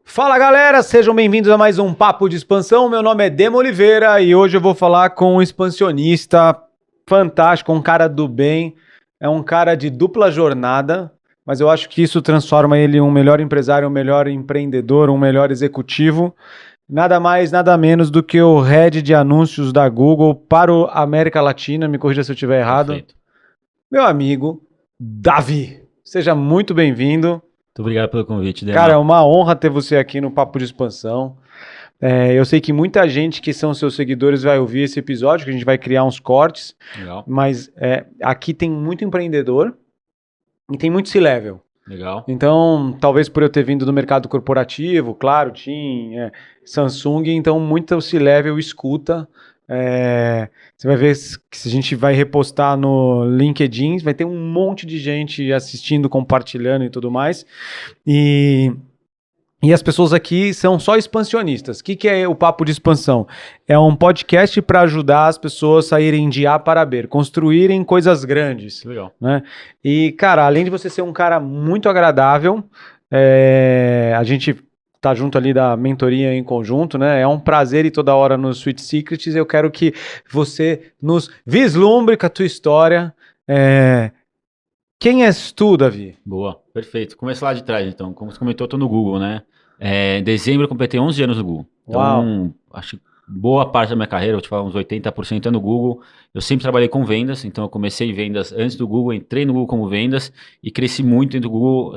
Fala galera, sejam bem-vindos a mais um Papo de Expansão. Meu nome é Demo Oliveira e hoje eu vou falar com um expansionista fantástico, um cara do bem, é um cara de dupla jornada, mas eu acho que isso transforma ele em um melhor empresário, um melhor empreendedor, um melhor executivo. Nada mais, nada menos do que o head de anúncios da Google para a América Latina, me corrija se eu estiver errado. Perfeito. Meu amigo Davi, seja muito bem-vindo. Muito obrigado pelo convite, Dema. Cara, é uma honra ter você aqui no Papo de Expansão. Eu sei que muita gente que são seus seguidores vai ouvir esse episódio, que a gente vai criar uns cortes. Legal. Mas aqui tem muito empreendedor e tem muito C-Level. Legal. Então, talvez por eu ter vindo do mercado corporativo, claro, TIM, Samsung, então muito C-Level escuta. Você vai ver que se a gente vai repostar no LinkedIn, vai ter um monte de gente assistindo, compartilhando e tudo mais. E as pessoas aqui são só expansionistas. O que é o Papo de Expansão? É um podcast para ajudar as pessoas a saírem de A para B, construírem coisas grandes. Legal. Né? E, cara, além de você ser um cara muito agradável, a gente tá junto ali da mentoria em conjunto, né? É um prazer ir toda hora no Sweet Secrets. Eu quero que você nos vislumbre com a tua história. Quem és tu, Davi? Boa, perfeito. Começa lá de trás, então. Como você comentou, eu tô no Google, né? Em dezembro eu completei 11 anos no Google. Então, Uau. acho que boa parte da minha carreira, vou te falar uns 80% é no Google. Eu sempre trabalhei com vendas, então eu comecei em vendas antes do Google, entrei no Google como vendas e cresci muito dentro do Google,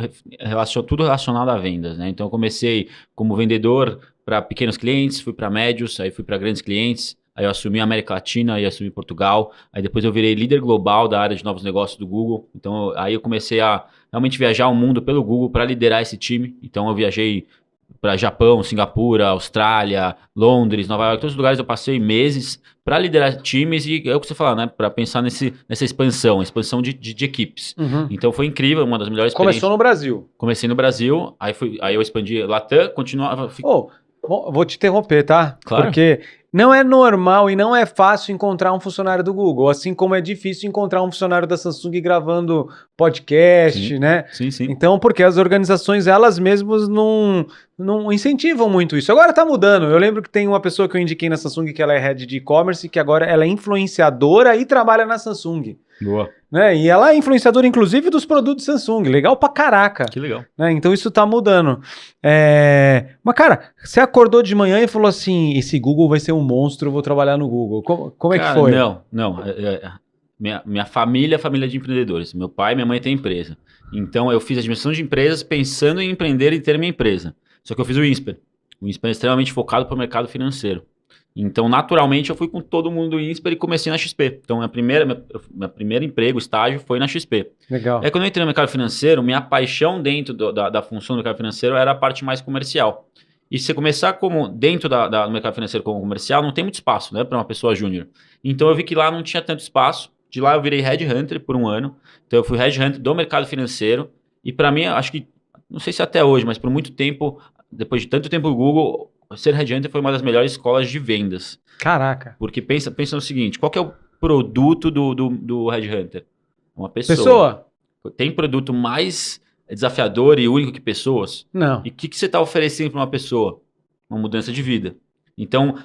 tudo relacionado a vendas, né? Então eu comecei como vendedor para pequenos clientes, fui para médios, aí fui para grandes clientes. Aí eu assumi a América Latina, aí assumi Portugal, aí depois eu virei líder global da área de novos negócios do Google. Então aí eu comecei a realmente viajar o mundo pelo Google para liderar esse time. Então eu viajei para Japão, Singapura, Austrália, Londres, Nova York, todos os lugares eu passei meses para liderar times e é o que você fala, né? Para pensar nessa expansão de equipes. Uhum. Então foi incrível, uma das melhores experiências. Começou no Brasil. Comecei no Brasil, aí eu expandi Latam, continuava. Vou te interromper, tá? Claro. Porque não é normal e não é fácil encontrar um funcionário do Google, assim como é difícil encontrar um funcionário da Samsung gravando podcast, Sim, né? sim. Então, porque as organizações, elas mesmas não incentivam muito isso. Agora tá mudando. Eu lembro que tem uma pessoa que eu indiquei na Samsung que ela é head de e-commerce, que agora ela é influenciadora e trabalha na Samsung. Boa. Né? E ela é influenciadora, inclusive, dos produtos Samsung. Legal pra caraca. Que legal. Né? Então isso tá mudando. Mas, cara, você acordou de manhã e falou assim: esse Google vai ser um monstro, eu vou trabalhar no Google. Como é que foi? Não. Minha família é família de empreendedores. Meu pai e minha mãe têm empresa. Então eu fiz administração de empresas pensando em empreender e ter minha empresa. Só que eu fiz o INSPER. O INSPER é extremamente focado para o mercado financeiro. Então, naturalmente, eu fui com todo mundo do INSPER e comecei na XP. Então, meu primeiro emprego, estágio, foi na XP. Legal. Aí, quando eu entrei no mercado financeiro, minha paixão dentro da função do mercado financeiro era a parte mais comercial. E se você começar dentro do mercado financeiro como comercial, não tem muito espaço, né, para uma pessoa júnior. Então, eu vi que lá não tinha tanto espaço. De lá, eu virei headhunter por um ano. Então, eu fui headhunter do mercado financeiro. E, para mim, acho que, não sei se até hoje, mas por muito tempo, depois de tanto tempo no Google, ser headhunter foi uma das melhores escolas de vendas. Caraca. Porque pensa no seguinte, qual que é o produto do headhunter? Uma pessoa. Pessoa? Tem produto mais desafiador e único que pessoas? Não. E o que você está oferecendo para uma pessoa? Uma mudança de vida. Então,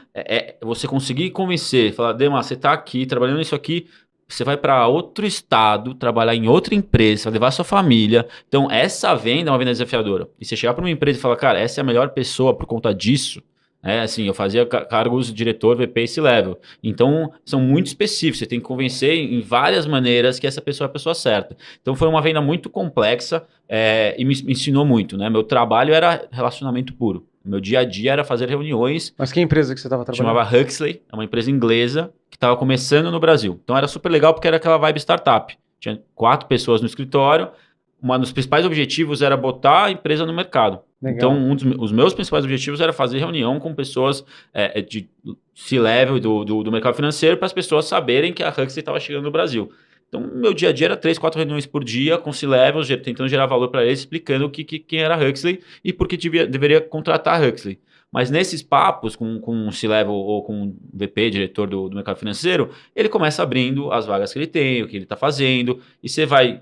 você conseguir convencer, falar, Dema, você está aqui, trabalhando nisso aqui, você vai para outro estado, trabalhar em outra empresa, vai levar sua família. Então, essa venda é uma venda desafiadora. E você chegar para uma empresa e falar, cara, essa é a melhor pessoa por conta disso. Assim, eu fazia cargos diretor, VP e C-Level. Então, são muito específicos. Você tem que convencer em várias maneiras que essa pessoa é a pessoa certa. Então, foi uma venda muito complexa e me ensinou muito, né? Meu trabalho era relacionamento puro. Meu dia a dia era fazer reuniões. Mas que empresa que você estava trabalhando? Chamava Huxley, é uma empresa inglesa que estava começando no Brasil. Então era super legal porque era aquela vibe startup. Tinha 4 pessoas no escritório. Um dos principais objetivos era botar a empresa no mercado. Legal. Então os meus principais objetivos era fazer reunião com pessoas de C-level do mercado financeiro para as pessoas saberem que a Huxley estava chegando no Brasil. Então, meu dia a dia era 3, 4 reuniões por dia com C-levels, tentando gerar valor para eles, explicando quem era a Huxley e por que deveria contratar a Huxley. Mas nesses papos com um C-Level ou com um VP, diretor do mercado financeiro, ele começa abrindo as vagas que ele tem, o que ele está fazendo, e você vai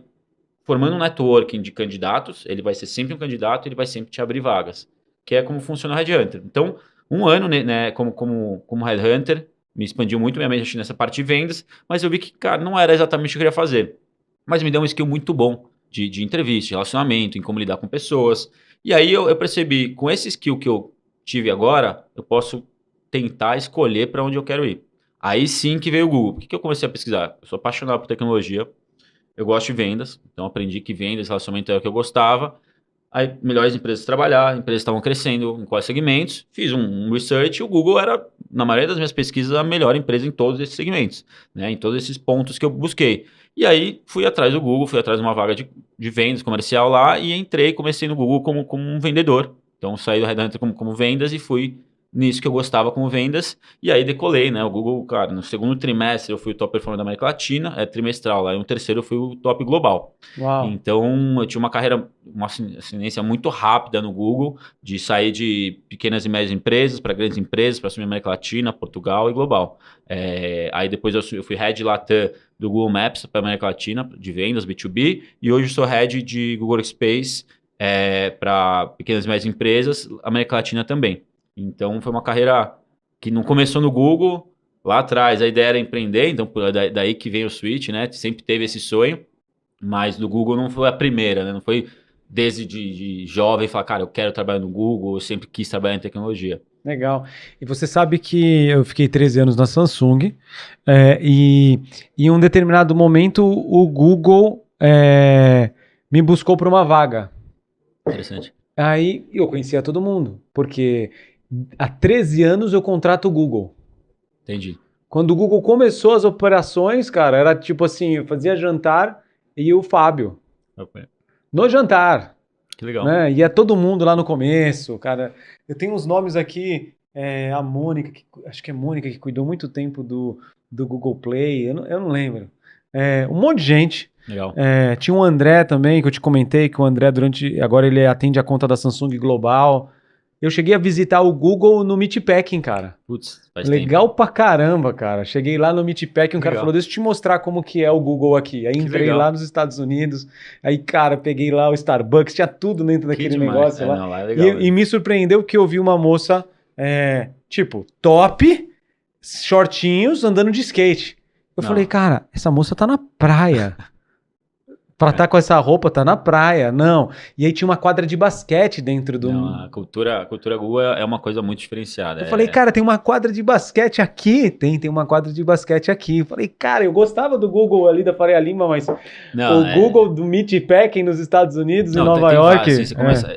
formando um networking de candidatos, ele vai ser sempre um candidato, ele vai sempre te abrir vagas, que é como funciona o Headhunter. Então, um ano, né, como Headhunter, me expandiu muito minha mente nessa parte de vendas, mas eu vi que, cara, não era exatamente o que eu queria fazer. Mas me deu um skill muito bom de entrevista, de relacionamento, em como lidar com pessoas. E aí eu percebi, com esse skill que eu tive agora, eu posso tentar escolher para onde eu quero ir. Aí sim que veio o Google. Por que eu comecei a pesquisar? Eu sou apaixonado por tecnologia, eu gosto de vendas, então aprendi que vendas, relacionamento era o que eu gostava. Aí, melhores empresas trabalhar, empresas estavam crescendo em quais segmentos. Fiz um research e o Google era, na maioria das minhas pesquisas, a melhor empresa em todos esses segmentos, né? Em todos esses pontos que eu busquei. E aí, fui atrás do Google, fui atrás de uma vaga de vendas comercial lá e entrei, comecei no Google como um vendedor. Então, saí do Headhunter como vendas e fui nisso que eu gostava como vendas. E aí, decolei, né? O Google, cara, no segundo trimestre eu fui o top performer da América Latina, é trimestral lá, e no terceiro eu fui o top global. Uau. Então, eu tinha uma carreira, uma ascendência muito rápida no Google, de sair de pequenas e médias empresas para grandes empresas, para assumir América Latina, Portugal e global. Aí depois eu fui head Latam do Google Maps para América Latina, de vendas, B2B, e hoje eu sou head de Google Workspace para pequenas e médias empresas, América Latina também. Então, foi uma carreira que não começou no Google, lá atrás a ideia era empreender, então daí que vem o switch, né? Sempre teve esse sonho. Mas do Google não foi a primeira, né? Não foi desde de jovem falar, cara, eu quero trabalhar no Google, eu sempre quis trabalhar em tecnologia. Legal. E você sabe que eu fiquei 13 anos na Samsung e em um determinado momento o Google me buscou para uma vaga. Interessante. Aí eu conhecia todo mundo, porque há 13 anos eu contrato o Google. Entendi. Quando o Google começou as operações, cara, era tipo assim, eu fazia jantar e o Fábio. Okay. No jantar. Que legal. Né? Ia todo mundo lá no começo, cara. Eu tenho uns nomes aqui, a Mônica, acho que é Mônica, que cuidou muito tempo do Google Play, eu não lembro. Um monte de gente. Legal. Tinha o André também, que eu te comentei, que o André agora ele atende a conta da Samsung Global. Eu cheguei a visitar o Google no Meatpacking, cara. Putz, faz Legal tempo. Pra caramba, cara. Cheguei lá no Meatpacking, um cara falou, deixa eu te mostrar como que é o Google aqui. Aí entrei lá nos Estados Unidos, aí, cara, peguei lá o Starbucks, tinha tudo dentro daquele negócio lá. Não, lá é legal, e me surpreendeu que eu vi uma moça, tipo, top, shortinhos, andando de skate. Eu falei, cara, essa moça tá na praia. Pra estar com essa roupa, tá na praia. Não. E aí tinha uma quadra de basquete dentro do... Não, a cultura Google é uma coisa muito diferenciada. Eu falei, cara, tem uma quadra de basquete aqui? Tem uma quadra de basquete aqui. Eu falei, cara, eu gostava do Google ali da Faria Lima, mas Google do Meatpacking nos Estados Unidos, em Nova York... Assim, você começa,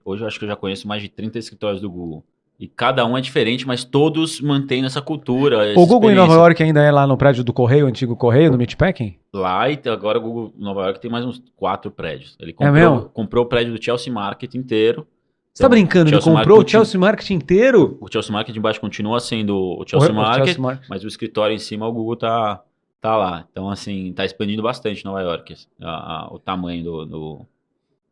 hoje eu acho que eu já conheço mais de 30 escritórios do Google. E cada um é diferente, mas todos mantêm essa cultura. O Google em Nova York ainda é lá no prédio do Correio, antigo Correio, no Meatpacking? Lá, e agora o Google Nova York tem mais uns 4 prédios. Ele comprou o prédio do Chelsea Market inteiro. Você tá brincando? Ele comprou o Chelsea Market inteiro? O Chelsea Market embaixo continua sendo o Chelsea Market, mas o escritório em cima, o Google tá lá. Então, assim, tá expandindo bastante Nova York, o tamanho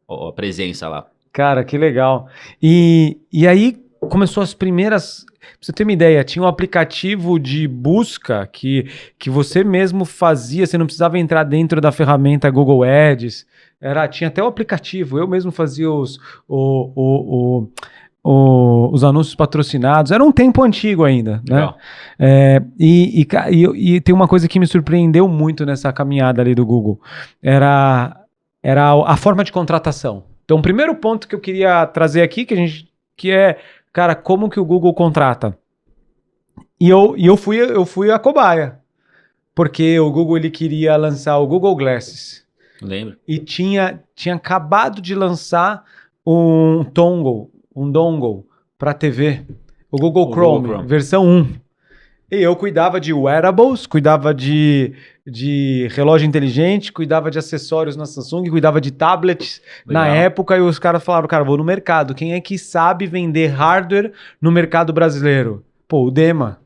a presença lá. Cara, que legal. E aí começou as primeiras... Pra você ter uma ideia, tinha um aplicativo de busca que você mesmo fazia, você não precisava entrar dentro da ferramenta Google Ads. Tinha até o aplicativo, eu mesmo fazia os anúncios patrocinados. Era um tempo antigo ainda, né? E tem uma coisa que me surpreendeu muito nessa caminhada ali do Google. Era a forma de contratação. Então, o primeiro ponto que eu queria trazer aqui, que é, cara, como que o Google contrata? E eu fui a cobaia. Porque o Google ele queria lançar o Google Glasses. Lembro. E tinha acabado de lançar um dongle para TV. O Google Chrome, versão 1. E eu cuidava de wearables, cuidava de relógio inteligente, cuidava de acessórios na Samsung, cuidava de tablets. Legal. Na época, e os caras falaram, cara, vou no mercado. Quem é que sabe vender hardware no mercado brasileiro? Pô, o Dema.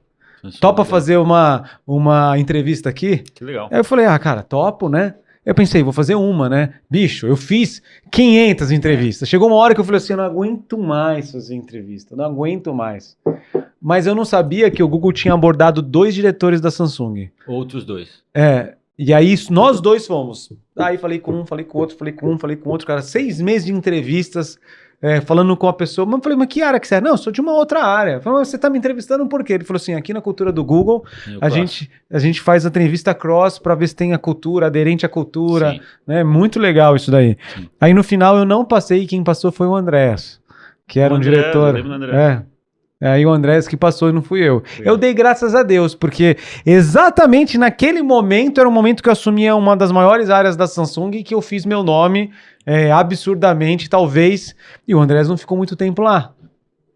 Topa fazer uma entrevista aqui? Que legal. Aí eu falei, cara, topo, né? Eu pensei, vou fazer uma, né? Bicho, eu fiz 500 entrevistas. Chegou uma hora que eu falei assim, eu não aguento mais fazer entrevista, não aguento mais. Mas eu não sabia que o Google tinha abordado 2 diretores da Samsung. Outros 2. E aí nós 2 fomos. Aí falei com um, falei com outro, falei com um, falei com outro, cara. 6 meses de entrevistas, falando com a pessoa. Mas eu falei, mas que área que você é? Não, eu sou de uma outra área. Eu falei, mas você tá me entrevistando por quê? Ele falou assim, aqui na cultura do Google, a gente faz a entrevista cross para ver se tem a cultura, aderente à cultura. Né? Muito legal isso daí. Sim. Aí no final eu não passei, quem passou foi o Andrés, que era um diretor. Eu lembro do Andrés. Aí o Andrés que passou e não fui eu. Sim. Eu dei graças a Deus, porque exatamente naquele momento era o momento que eu assumia uma das maiores áreas da Samsung e que eu fiz meu nome absurdamente, talvez. E o Andrés não ficou muito tempo lá.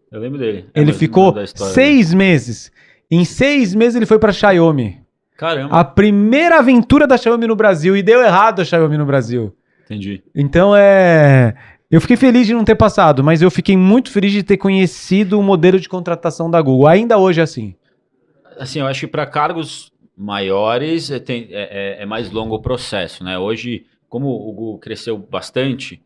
Eu lembro dele. Ele ficou 6 meses. Em 6 meses ele foi para Xiaomi. Caramba. A primeira aventura da Xiaomi no Brasil. E deu errado a Xiaomi no Brasil. Entendi. Então eu fiquei feliz de não ter passado, mas eu fiquei muito feliz de ter conhecido o modelo de contratação da Google. Ainda hoje é assim. Assim, eu acho que para cargos maiores é mais longo o processo, né? Hoje, como o Google cresceu bastante,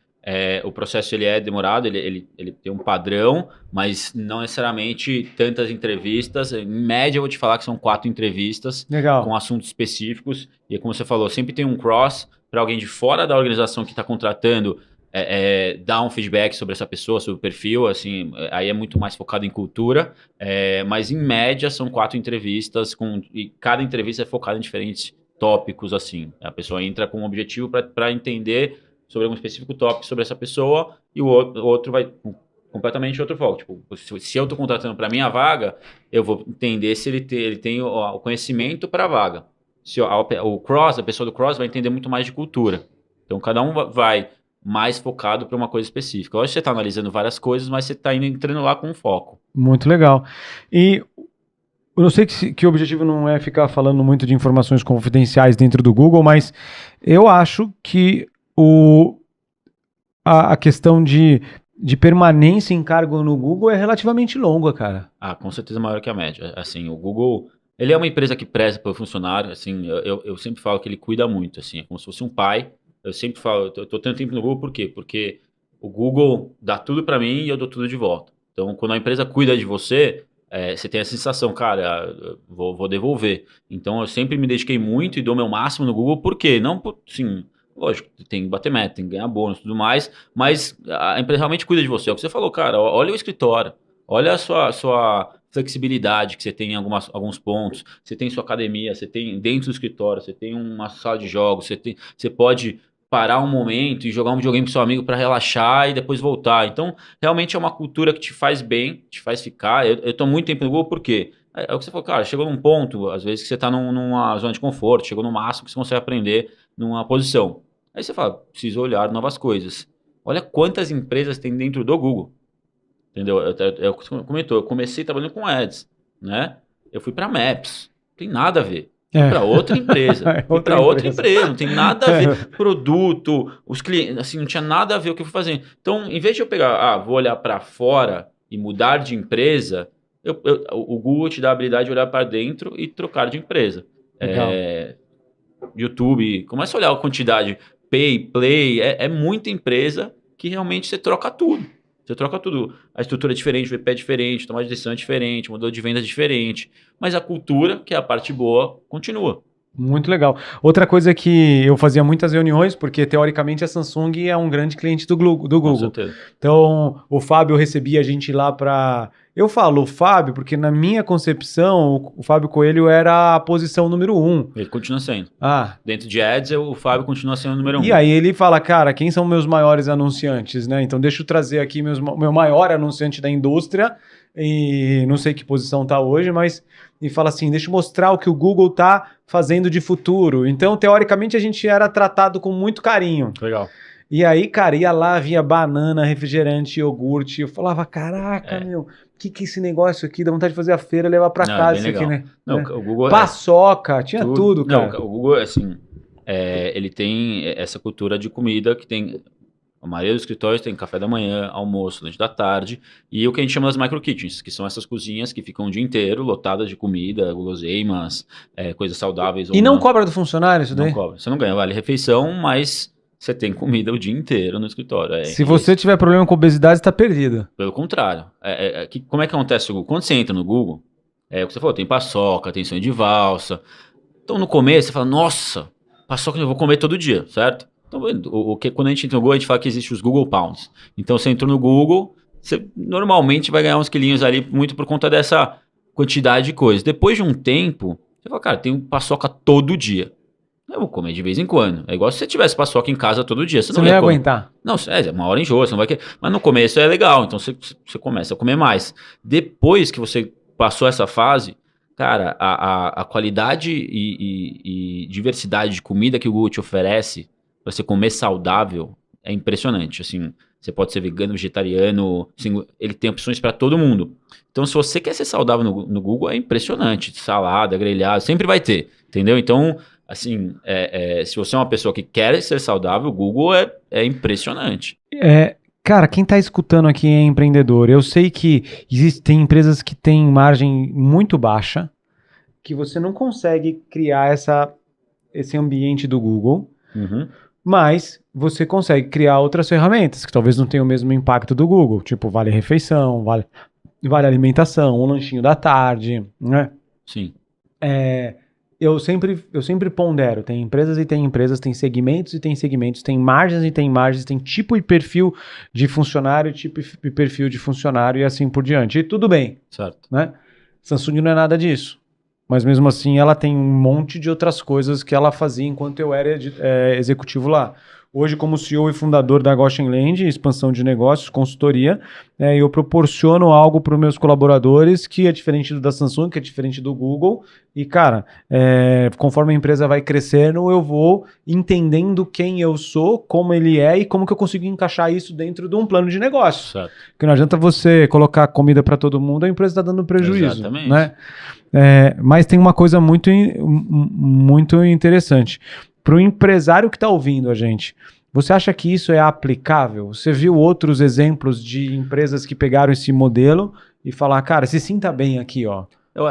o processo ele é demorado, ele tem um padrão, mas não necessariamente tantas entrevistas. Em média, eu vou te falar que são 4 entrevistas. Legal. Com assuntos específicos. E como você falou, sempre tem um cross para alguém de fora da organização que está contratando dar um feedback sobre essa pessoa, sobre o perfil, assim, aí é muito mais focado em cultura, mas em média são 4 entrevistas, e cada entrevista é focada em diferentes tópicos, assim, a pessoa entra com um objetivo para entender sobre um específico tópico sobre essa pessoa, e o outro vai completamente outro foco, tipo, se eu estou contratando para minha vaga, eu vou entender se ele tem o conhecimento para a vaga, se a pessoa do cross vai entender muito mais de cultura, então cada um vai mais focado para uma coisa específica. Hoje você está analisando várias coisas, mas você está entrando lá com um foco. Muito legal. E eu sei que o objetivo não é ficar falando muito de informações confidenciais dentro do Google, mas eu acho que a questão de permanência em cargo no Google é relativamente longa, cara. Com certeza maior que a média. Assim, o Google, ele é uma empresa que preza pelo funcionário, assim, eu sempre falo que ele cuida muito, assim, é como se fosse um pai. Eu sempre falo, eu tô tanto tempo no Google, por quê? Porque o Google dá tudo para mim e eu dou tudo de volta. Então, quando a empresa cuida de você, você tem a sensação, cara, vou devolver. Então, eu sempre me dediquei muito e dou meu máximo no Google, por quê? Não, assim, lógico, tem que bater meta, tem que ganhar bônus e tudo mais, mas a empresa realmente cuida de você. É o que você falou, cara, olha o escritório, olha a sua flexibilidade que você tem em alguns pontos, você tem sua academia, você tem dentro do escritório, você tem uma sala de jogos, você pode parar um momento e jogar um videogame com seu amigo para relaxar e depois voltar. Então, realmente é uma cultura que te faz bem, te faz ficar. Eu tô muito tempo no Google, por quê? É o que você falou, cara, chegou num ponto, às vezes, que você tá numa zona de conforto, chegou no máximo que você consegue aprender numa posição. Aí você fala, preciso olhar novas coisas. Olha quantas empresas tem dentro do Google. Entendeu? Eu comecei trabalhando com ads, né? Eu fui para Maps, não tem nada a ver. Para outra empresa. Para outra empresa, não tem nada a ver. Produto, os clientes, assim, não tinha nada a ver o que eu fui fazendo. Então, em vez de eu pegar, vou olhar para fora e mudar de empresa, o Google te dá a habilidade de olhar para dentro e trocar de empresa. YouTube, começa a olhar a quantidade, Pay, Play, é muita empresa que realmente você troca tudo. Você troca tudo. A estrutura é diferente, o VP é diferente, tomada de decisão é diferente, o modelo de venda é diferente. Mas a cultura, que é a parte boa, continua. Muito legal. Outra coisa que eu fazia muitas reuniões, porque teoricamente a Samsung é um grande cliente do Google. Com certeza. Então, o Fábio recebia a gente lá para... Eu falo Fábio, porque na minha concepção, o Fábio Coelho era a posição número 1. Ele continua sendo. Dentro de ads, o Fábio continua sendo o número 1. E aí ele fala, cara, quem são meus maiores anunciantes, né? Então deixa eu trazer aqui meu maior anunciante da indústria, e não sei que posição tá hoje, mas... E fala assim, deixa eu mostrar o que o Google tá fazendo de futuro. Então, teoricamente, a gente era tratado com muito carinho. Legal. E aí, cara, ia lá, via banana, refrigerante, iogurte. Eu falava, caraca, meu, que é esse negócio aqui? Dá vontade de fazer a feira e levar pra casa isso aqui, né? Não, o Google paçoca, tinha tudo, cara. Não, o Google, assim, ele tem essa cultura de comida que tem... A maioria dos escritórios tem café da manhã, almoço, lanche da tarde, e o que a gente chama das micro kitchens, que são essas cozinhas que ficam o dia inteiro lotadas de comida, guloseimas, coisas saudáveis ou E não não. cobra do funcionário isso Não daí? cobra. Você não ganha vale-refeição, mas você tem comida o dia inteiro no escritório. Se você tiver problema com obesidade, você tá perdido. Pelo contrário. Como é que acontece no Google? Quando você entra no Google, é o que você falou, tem paçoca, tem sonho de valsa. Então, no começo, você fala, nossa, paçoca eu vou comer todo dia, certo? Então, quando a gente entra no Google, a gente fala que existe os Google Pounds. Então, você entrou no Google, você normalmente vai ganhar uns quilinhos ali, muito por conta dessa quantidade de coisas. Depois de um tempo, você fala, cara, tem paçoca todo dia. Eu vou comer de vez em quando. É igual se você tivesse paçoca em casa todo dia. Você Você não não ia comer. aguentar. Não, uma hora enjoa, você não vai querer. Mas no começo é legal, então você começa a comer mais. Depois que você passou essa fase, cara, a qualidade e diversidade de comida que o Google te oferece para você comer saudável é impressionante. Assim, você pode ser vegano, vegetariano, assim, ele tem opções para todo mundo. Então, se você quer ser saudável no Google, é impressionante. Salada, grelhado, sempre vai ter, entendeu? Então, assim, se você é uma pessoa que quer ser saudável, o Google é impressionante. Cara, quem tá escutando aqui é empreendedor. Eu sei que existem empresas que têm margem muito baixa, que você não consegue criar esse ambiente do Google, Uhum. mas você consegue criar outras ferramentas que talvez não tenham o mesmo impacto do Google, tipo vale refeição, vale alimentação, um lanchinho da tarde, né? Sim. Eu sempre pondero, tem empresas e tem empresas, tem segmentos e tem segmentos, tem margens e tem margens, tem tipo e perfil de funcionário, tipo e perfil de funcionário e assim por diante. E tudo bem, Certo. né? Samsung não é nada disso. Mas mesmo assim ela tem um monte de outras coisas que ela fazia enquanto eu era executivo lá. Hoje, como CEO e fundador da Goshen Land, expansão de negócios, consultoria, eu proporciono algo para os meus colaboradores que é diferente do da Samsung, que é diferente do Google. E, cara, conforme a empresa vai crescendo, eu vou entendendo quem eu sou, como ele é e como que eu consigo encaixar isso dentro de um plano de negócio. Certo. Porque não adianta você colocar comida para todo mundo, a empresa está dando prejuízo. Exatamente. Né? Mas tem uma coisa muito interessante. Para o empresário que está ouvindo a gente, você acha que isso é aplicável? Você viu outros exemplos de empresas que pegaram esse modelo e falaram, cara, se sinta bem aqui, ó. Eu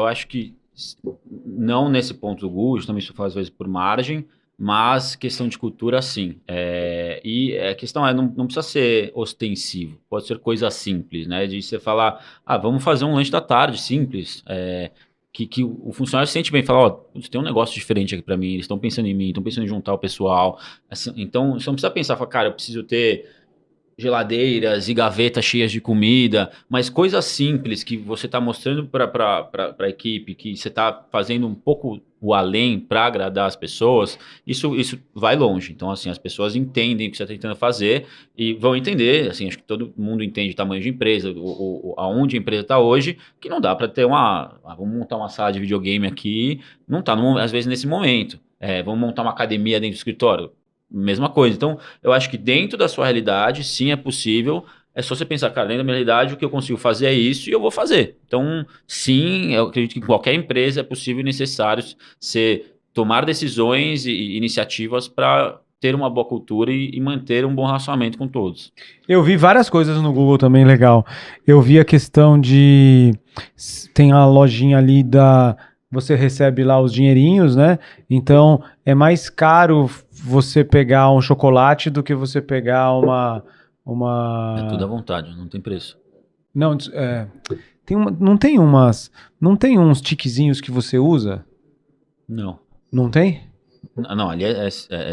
acho que não nesse ponto do Google, também isso faz às vezes por margem, mas questão de cultura, sim. E a questão não precisa ser ostensivo, pode ser coisa simples, né? De você falar, vamos fazer um lanche da tarde simples, que o funcionário se sente bem, fala, tem um negócio diferente aqui para mim, eles estão pensando em mim, estão pensando em juntar o pessoal. Assim, então, você não precisa pensar, fala, cara, eu preciso ter geladeiras e gavetas cheias de comida, mas coisas simples que você está mostrando para a equipe, que você está fazendo um pouco o além para agradar as pessoas, isso vai longe. Então, assim, as pessoas entendem o que você está tentando fazer e vão entender, assim, acho que todo mundo entende o tamanho de empresa, aonde a empresa está hoje, que não dá para ter vamos montar uma sala de videogame aqui, não está, às vezes, nesse momento. Vamos montar uma academia dentro do escritório, mesma coisa. Então, eu acho que dentro da sua realidade, sim, é possível. É só você pensar, cara, dentro da minha realidade, o que eu consigo fazer é isso e eu vou fazer. Então, sim, eu acredito que em qualquer empresa é possível e necessário tomar decisões e iniciativas para ter uma boa cultura e manter um bom relacionamento com todos. Eu vi várias coisas no Google também legal. Eu vi a questão de... Tem a lojinha ali você recebe lá os dinheirinhos, né? Então, é mais caro você pegar um chocolate do que você pegar uma... É tudo à vontade, não tem preço. Não, não tem uns tiquezinhos que você usa? Não. Não tem? Não, ali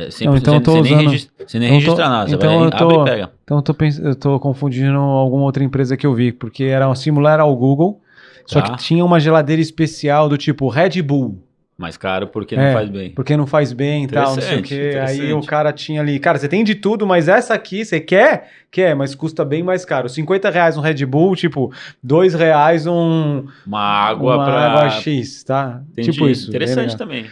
sempre Não, então eu tô usando... Você nem registra nada, você vai abre e pega. Então eu tô confundindo alguma outra empresa que eu vi, porque era similar ao Google, só que tinha uma geladeira especial do tipo Red Bull. Mais caro porque não faz bem. Porque não faz bem e tal, não sei o quê. Aí o cara tinha ali, cara, você tem de tudo, mas essa aqui você quer? Quer, mas custa bem mais caro. R$50 um Red Bull, tipo, R$2 uma água X, tá? Entendi. Tipo isso. Interessante também.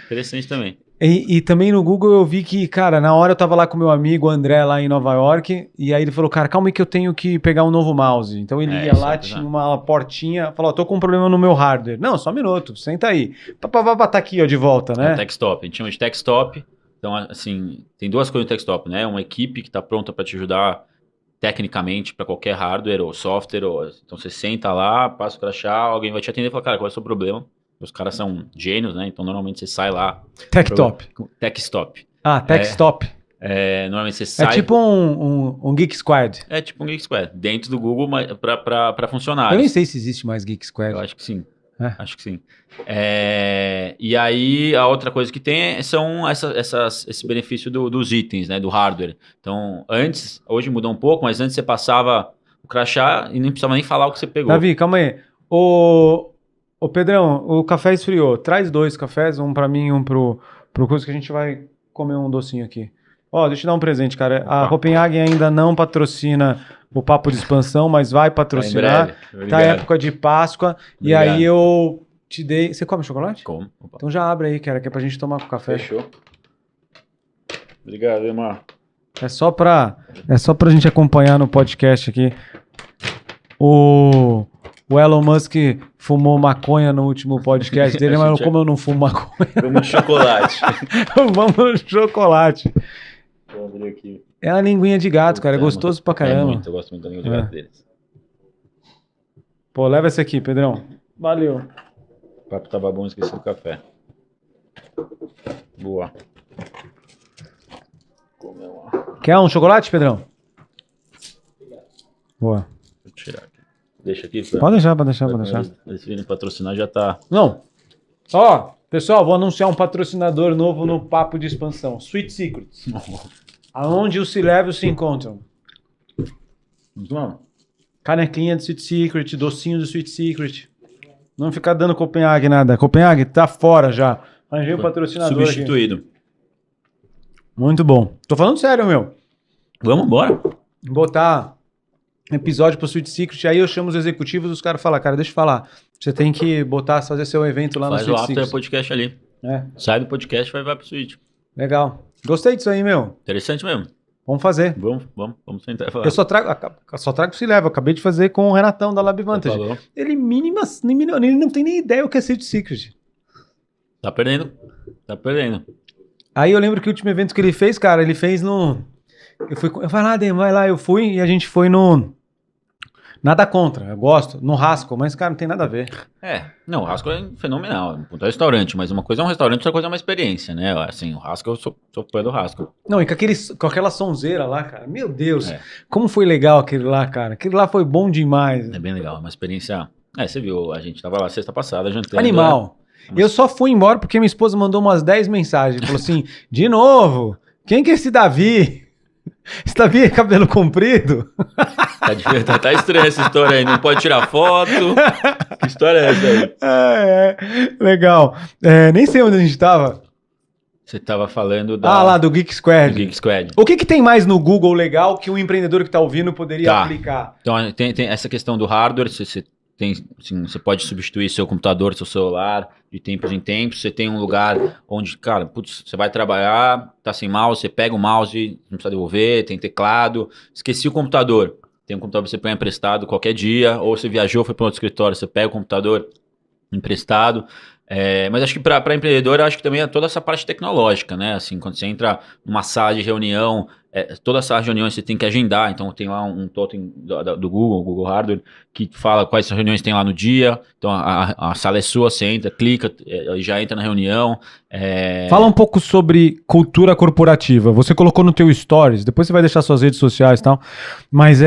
E também no Google eu vi que, cara, na hora eu tava lá com meu amigo André lá em Nova York, e aí ele falou, cara, calma aí que eu tenho que pegar um novo mouse. Então ele ia lá, tinha uma portinha, falou, tô com um problema no meu hardware. Não, só um minuto, senta aí. Tá aqui, ó, de volta, né? Tech Stop, a gente chama de Tech Stop. Então, assim, tem duas coisas no TechStop, né? Uma equipe que está pronta para te ajudar tecnicamente para qualquer hardware ou software. Então, você senta lá, passa o crachá, alguém vai te atender e fala, cara, qual é o seu problema? Os caras são gênios, né? Então, normalmente você sai lá... TechTop. TechStop. Ah, TechStop. Normalmente você É sai... tipo um Geek Squad. É tipo um Geek Squad, dentro do Google para funcionários. Eu nem sei se existe mais Geek Squad. Eu acho que sim. É. Acho que sim. E aí, a outra coisa que tem são esse benefício dos itens, né? Do hardware. Então, hoje mudou um pouco, mas antes você passava o crachá e nem precisava nem falar o que você pegou. Davi, calma aí. Ô Pedrão, o café esfriou. Traz 2 cafés, um pra mim e um pro coisa que a gente vai comer um docinho aqui. Ó, deixa eu te dar um presente, cara. A Copenhagen ainda não patrocina o Papo de Expansão, mas vai patrocinar. Tá época de Páscoa. Obrigado. E aí eu te dei... Você come chocolate? Como. Então já abre aí, cara, que é pra gente tomar com café. Fechou. Obrigado, Emar. É só pra gente acompanhar no podcast aqui. O Elon Musk fumou maconha no último podcast dele, mas como eu não fumo maconha... Vamos de chocolate. Vamos no chocolate. Vou abrir aqui. É a linguinha de gato, cara. É gostoso pra caramba. Eu gosto muito da língua de gato deles. Pô, leva esse aqui, Pedrão. Valeu. O papo tava bom, esqueci do café. Boa. Quer um chocolate, Pedrão? Boa. Vou tirar aqui. Deixa aqui. Pode deixar. Eles virem patrocinar, já tá... Não. Ó, pessoal, vou anunciar um patrocinador novo no Papo de Expansão. Sweet Secrets. Aonde os C-Levels se encontram. Vamos. Canequinha do Sweet Secret, docinho do Sweet Secret. Não ficar dando Copenhague nada. Copenhague tá fora já. Arranjei o patrocinador substituído. Aqui. Muito bom. Tô falando sério, meu. Vamos embora. Botar episódio pro Sweet Secret, aí eu chamo os executivos, os caras falam, cara, deixa eu falar. Você tem que fazer seu evento lá no Sweet Secret. Faz o after podcast ali. Sai do podcast e vai pro Sweet. Legal. Gostei disso aí, meu. Interessante mesmo. Vamos fazer. Vamos tentar falar. Eu só trago se leva. Acabei de fazer com o Renatão da Lab Vantage. Ele não tem nem ideia o que é Sweet Secret. Tá perdendo. Aí eu lembro que o último evento que ele fez, cara, ele fez no... Eu falei, Adem, vai lá, eu fui e a gente foi no... Nada contra, eu gosto, no Haskell, mas, cara, não tem nada a ver. Não, o Haskell é fenomenal, é um restaurante, mas uma coisa é um restaurante, outra coisa é uma experiência, né? Assim, o Haskell, eu sou fã do Haskell. Não, e com aquela sonzeira lá, cara, meu Deus, como foi legal aquele lá, cara, aquele lá foi bom demais. É bem legal, é uma experiência... Você viu, a gente tava lá sexta passada jantando. Animal. Eu só fui embora porque minha esposa mandou umas 10 mensagens, falou assim, de novo, quem que é esse Davi? Esse Davi é cabelo comprido? Tá estranha essa história aí, não pode tirar foto. Que história é essa aí? Legal. Nem sei onde a gente tava. Você tava falando lá do Geek Squad. Do Geek Squad. O que tem mais no Google legal que um empreendedor que tá ouvindo poderia aplicar? Então tem essa questão do hardware, você pode substituir seu computador, seu celular de tempos em tempos. Você tem um lugar onde, cara, você vai trabalhar, tá sem mouse, você pega o mouse, não precisa devolver, tem teclado. Esqueci o computador. Tem um computador que você pega emprestado qualquer dia, ou você viajou, foi para outro escritório, você pega o computador emprestado. Mas acho que para empreendedor, acho que também é toda essa parte tecnológica, né? Assim, quando você entra numa sala de reunião, toda essa sala de reuniões você tem que agendar. Então tem lá um totem do Google Hardware, que fala quais reuniões tem lá no dia. Então a sala é sua, você entra, clica e já entra na reunião. Fala um pouco sobre cultura corporativa. Você colocou no teu stories, depois você vai deixar suas redes sociais e tal, mas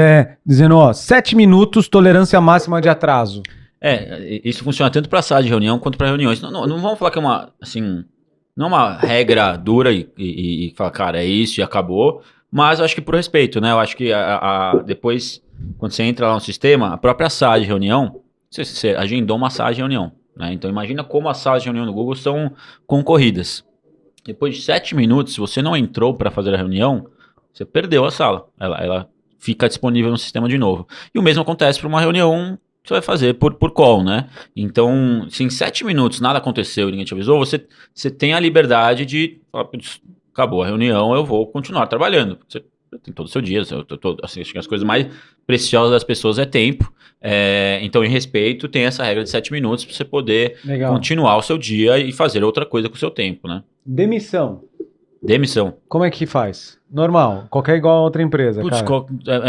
dizendo, 7 minutos, tolerância máxima de atraso. Isso funciona tanto para sala de reunião quanto para reuniões. Não vamos falar que é não é uma regra dura e falar, cara, é isso e acabou, mas eu acho que por respeito, né? Eu acho que depois, quando você entra lá no sistema, a própria sala de reunião, você agendou uma sala de reunião, né? Então imagina como as salas de reunião do Google são concorridas. Depois de 7 minutos, se você não entrou para fazer a reunião, você perdeu a sala. Ela fica disponível no sistema de novo. E o mesmo acontece para uma reunião que você vai fazer por call, né? Então, se em 7 minutos nada aconteceu e ninguém te avisou, você tem a liberdade de falar, acabou a reunião, eu vou continuar trabalhando. Você tem todo o seu dia, assim, acho que as coisas mais preciosas das pessoas é tempo. Então, em respeito, tem essa regra de 7 minutos para você poder continuar o seu dia e fazer outra coisa com o seu tempo, né? Demissão. Demissão. Como é que faz? Normal, qualquer igual a outra empresa, Putz, cara.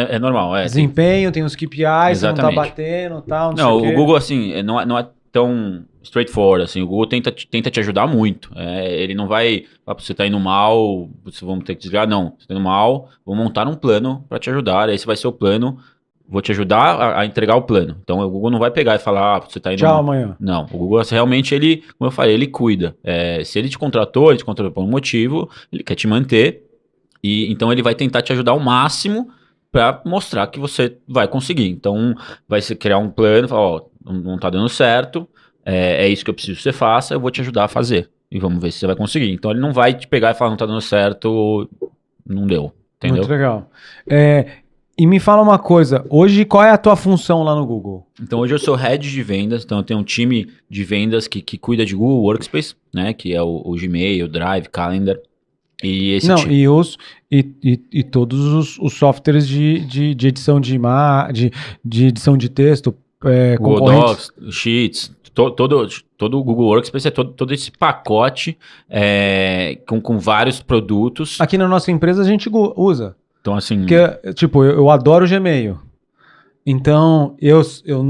é normal. Desempenho, tem os KPIs, você não tá Exatamente. batendo, tal, não sei Não, o quê. o Google, assim, não é tão straightforward, assim. O Google tenta te ajudar muito. Ele não vai, você tá indo mal, vamos ter que desligar. Não, você tá indo mal, vou montar um plano para te ajudar. Esse vai ser o plano, vou te ajudar a entregar o plano. Então, o Google não vai pegar e falar, você tá indo Tchau, mal. amanhã. Não, o Google, assim, realmente, ele, como eu falei, ele cuida. Se ele te contratou por um motivo, ele quer te manter. E então ele vai tentar te ajudar ao máximo para mostrar que você vai conseguir. Então vai se criar um plano, falar, ó, não tá dando certo, é isso que eu preciso que você faça, eu vou te ajudar a fazer. E vamos ver se você vai conseguir. Então ele não vai te pegar e falar, não tá dando certo, não deu. Muito Entendeu? legal. E me fala uma coisa, hoje qual é a tua função lá no Google? Então hoje eu sou head de vendas, então eu tenho um time de vendas que cuida de Google Workspace, né? Que é o Gmail, Drive, Calendar. E esse Não, time. e todos os softwares de edição de edição de texto Google concorrentes. Docs, Sheets, todo o Google Workspace é todo esse pacote com vários produtos. Aqui na nossa empresa a gente usa. Então, assim, Porque, tipo, eu adoro o Gmail. Então, eu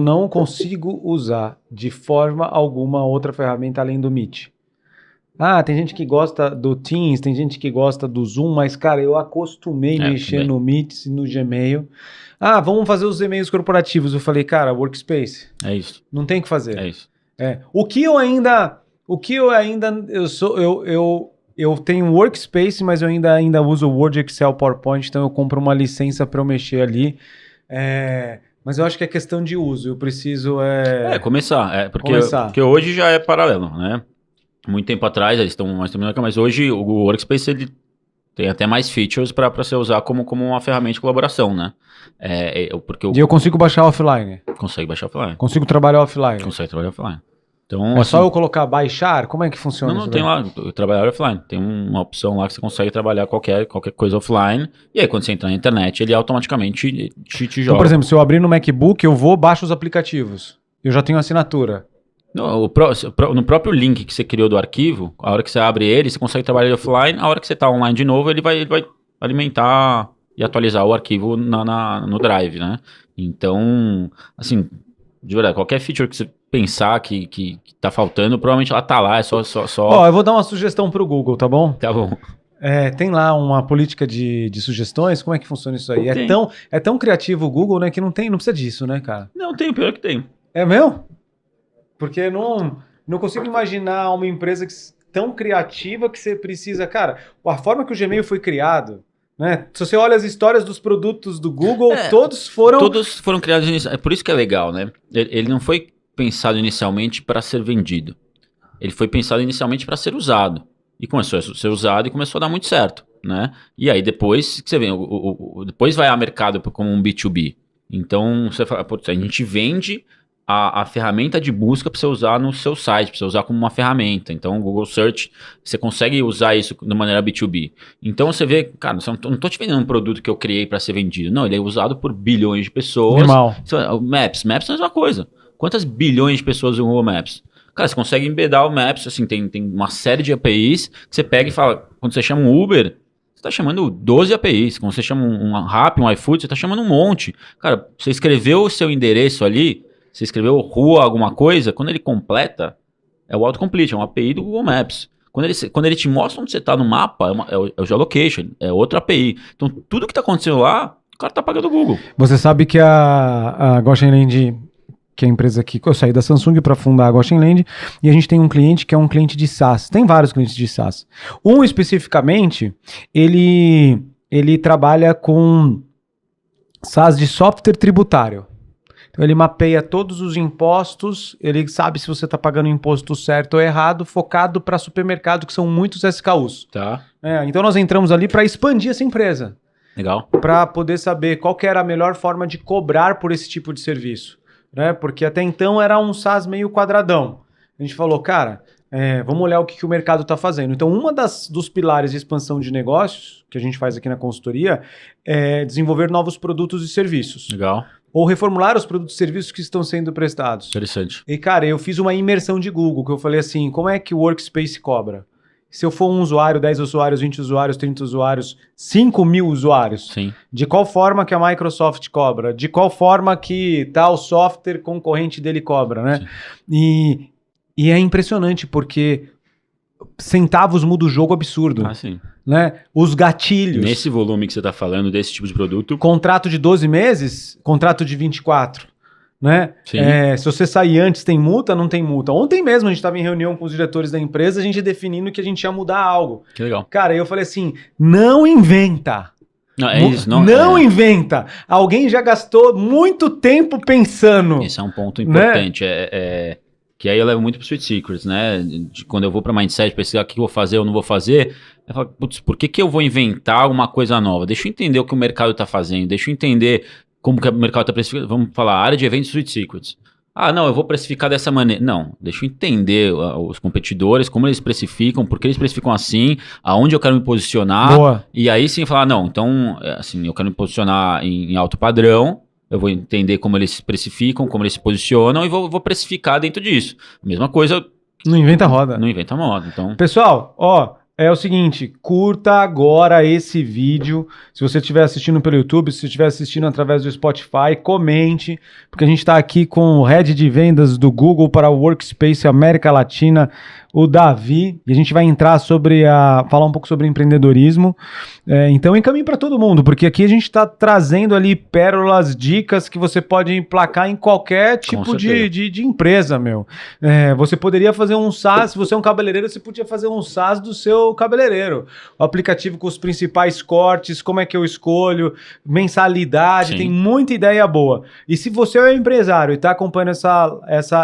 não consigo usar de forma alguma outra ferramenta além do Meet. Ah, tem gente que gosta do Teams, tem gente que gosta do Zoom, mas, cara, eu acostumei mexer também. no Meet, no Gmail. Ah, vamos fazer os e-mails corporativos. Eu falei, cara, Workspace, É isso. não tem o que fazer. É isso. O que eu ainda, eu tenho Workspace, mas eu ainda uso Word, Excel, PowerPoint, então eu compro uma licença para eu mexer ali. Mas eu acho que é questão de uso. Eu preciso Começar. começar. Porque hoje já é paralelo, né? Muito tempo atrás, eles estão mais terminando, mas hoje o Google Workspace ele tem até mais features para você usar como uma ferramenta de colaboração, né? Porque E eu consigo baixar offline. consegue baixar offline. Consigo trabalhar offline. Consegue trabalhar offline. Então, É assim, só eu colocar baixar? Como é que funciona não isso tem daí? lá, trabalhar offline. Tem uma opção lá que você consegue trabalhar qualquer coisa offline. E aí, quando você entra na internet, ele automaticamente te Então, joga. por exemplo, se eu abrir no MacBook, eu vou, baixo os aplicativos. Eu já tenho assinatura. No próprio link que você criou do arquivo, a hora que você abre ele, você consegue trabalhar ele offline. A hora que você está online de novo, ele vai alimentar e atualizar o arquivo no Drive, né? Então, assim, de verdade, qualquer feature que você pensar que tá faltando, provavelmente ela tá lá, é só... Ó, eu vou dar uma sugestão pro Google, tá bom? Tá bom. Tem lá uma política de sugestões, como é que funciona isso aí? Tem. É tão criativo o Google, né, que não precisa disso, né, cara? Não, tem, pior que tem. É meu? Porque não consigo imaginar uma empresa tão criativa que você precisa... Cara, a forma que o Gmail foi criado, né? Se você olha as histórias dos produtos do Google, todos foram criados inicialmente. É por isso que é legal, né? Ele não foi pensado inicialmente para ser vendido. Ele foi pensado inicialmente para ser usado. E começou a ser usado e começou a dar muito certo, né? E aí depois, que você vê, depois vai ao mercado como um B2B. Então, você fala, a gente vende a ferramenta de busca para você usar no seu site, para você usar como uma ferramenta. Então, o Google Search, você consegue usar isso de maneira B2B. Então, você vê, cara, eu não estou te vendendo um produto que eu criei para ser vendido. Não, ele é usado por bilhões de pessoas. Normal. O Maps é a mesma coisa. Quantas bilhões de pessoas usam o Google Maps? Cara, você consegue embedar o Maps, assim, tem uma série de APIs que você pega e fala, quando você chama um Uber, você está chamando 12 APIs. Quando você chama um Rappi, um iFood, você está chamando um monte. Cara, você escreveu o seu endereço ali, você escreveu rua, alguma coisa, quando ele completa, é o autocomplete, é uma API do Google Maps. Quando ele te mostra onde você está no mapa, é o geolocation, é outra API. Então, tudo que está acontecendo lá, o cara está pagando o Google. Você sabe que a Goshen Land, que é a empresa que eu saí da Samsung para fundar a Goshen Land, e a gente tem um cliente que é um cliente de SaaS. Tem vários clientes de SaaS. Um especificamente, ele trabalha com SaaS de software tributário. Então ele mapeia todos os impostos, ele sabe se você está pagando o imposto certo ou errado, focado para supermercado, que são muitos SKUs. Tá. Então nós entramos ali para expandir essa empresa. Legal. Para poder saber qual que era a melhor forma de cobrar por esse tipo de serviço. Né? Porque até então era um SaaS meio quadradão. A gente falou, cara, vamos olhar o que o mercado está fazendo. Então, dos pilares de expansão de negócios que a gente faz aqui na consultoria é desenvolver novos produtos e serviços. Legal. Ou reformular os produtos e serviços que estão sendo prestados. Interessante. E, cara, eu fiz uma imersão de Google, que eu falei assim, como é que o Workspace cobra? se eu for um usuário, 10 usuários, 20 usuários, 30 usuários, 5 mil usuários, Sim. de qual forma que a Microsoft cobra? De qual forma que tal software concorrente dele cobra, né? E é impressionante, porque centavos muda o jogo absurdo. Sim. Né? Os gatilhos. Nesse volume que você está falando, desse tipo de produto... Contrato de 12 meses, contrato de 24. Né? Se você sair antes, tem multa, não tem multa. Ontem mesmo a gente estava em reunião com os diretores da empresa, a gente definindo que a gente ia mudar algo. Que legal. Cara, eu falei assim, não inventa. Não inventa. Alguém já gastou muito tempo pensando. Esse é um ponto importante. Que aí eu levo muito pro Sweet Secrets, né? Quando eu vou para Mindset, pesquisar o que eu vou fazer ou não vou fazer, eu falo, putz, por que eu vou inventar uma coisa nova? Deixa eu entender o que o mercado está fazendo, deixa eu entender como que o mercado está precificando. Vamos falar, área de eventos Sweet Secrets. Não, eu vou precificar dessa maneira. Não, deixa eu entender os competidores, como eles precificam, por que eles precificam assim, aonde eu quero me posicionar. Boa. E aí sim falar, não, então, assim, eu quero me posicionar em alto padrão, eu vou entender como eles precificam, como eles se posicionam e vou precificar dentro disso. Mesma coisa... Não inventa roda. Não inventa moda, então... Pessoal, é o seguinte, curta agora esse vídeo. Se você estiver assistindo pelo YouTube, se você estiver assistindo através do Spotify, comente, porque a gente está aqui com o Head de Vendas do Google para o Workspace América Latina, o Davi, e a gente vai entrar falar um pouco sobre empreendedorismo. Então encaminhe para todo mundo, porque aqui a gente está trazendo ali pérolas, dicas que você pode emplacar em qualquer tipo de empresa, meu. Você poderia fazer um SaaS, se você é um cabeleireiro, você podia fazer um SaaS do seu cabeleireiro. O aplicativo com os principais cortes, como é que eu escolho, mensalidade, tem muita ideia boa. E se você é um empresário e está acompanhando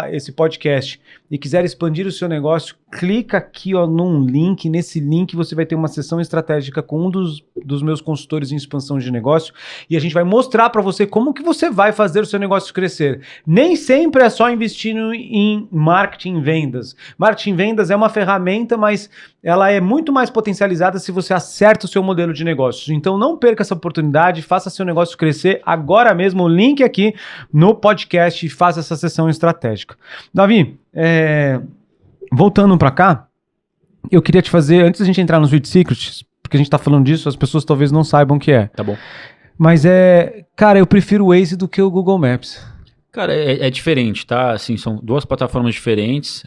esse podcast e quiser expandir o seu negócio, clica aqui num link. Nesse link você vai ter uma sessão estratégica com um dos meus consultores em expansão de negócio e a gente vai mostrar para você como que você vai fazer o seu negócio crescer. Nem sempre é só investindo em marketing e vendas. Marketing e vendas é uma ferramenta, mas ela é muito mais potencializada se você acerta o seu modelo de negócios. Então não perca essa oportunidade, faça seu negócio crescer agora mesmo. O link aqui no podcast e faça essa sessão estratégica. Davi, voltando para cá, eu queria te fazer, antes da gente entrar nos Sweet Secrets, porque a gente tá falando disso, as pessoas talvez não saibam o que é. Tá bom. Mas cara, eu prefiro o Waze do que o Google Maps. Cara, é diferente, tá? Assim, são duas plataformas diferentes.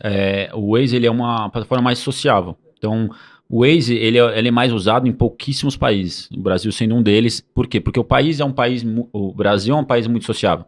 O Waze, ele é uma plataforma mais sociável. Então, o Waze, ele é mais usado em pouquíssimos países. O Brasil sendo um deles. Por quê? Porque o Brasil é um país muito sociável.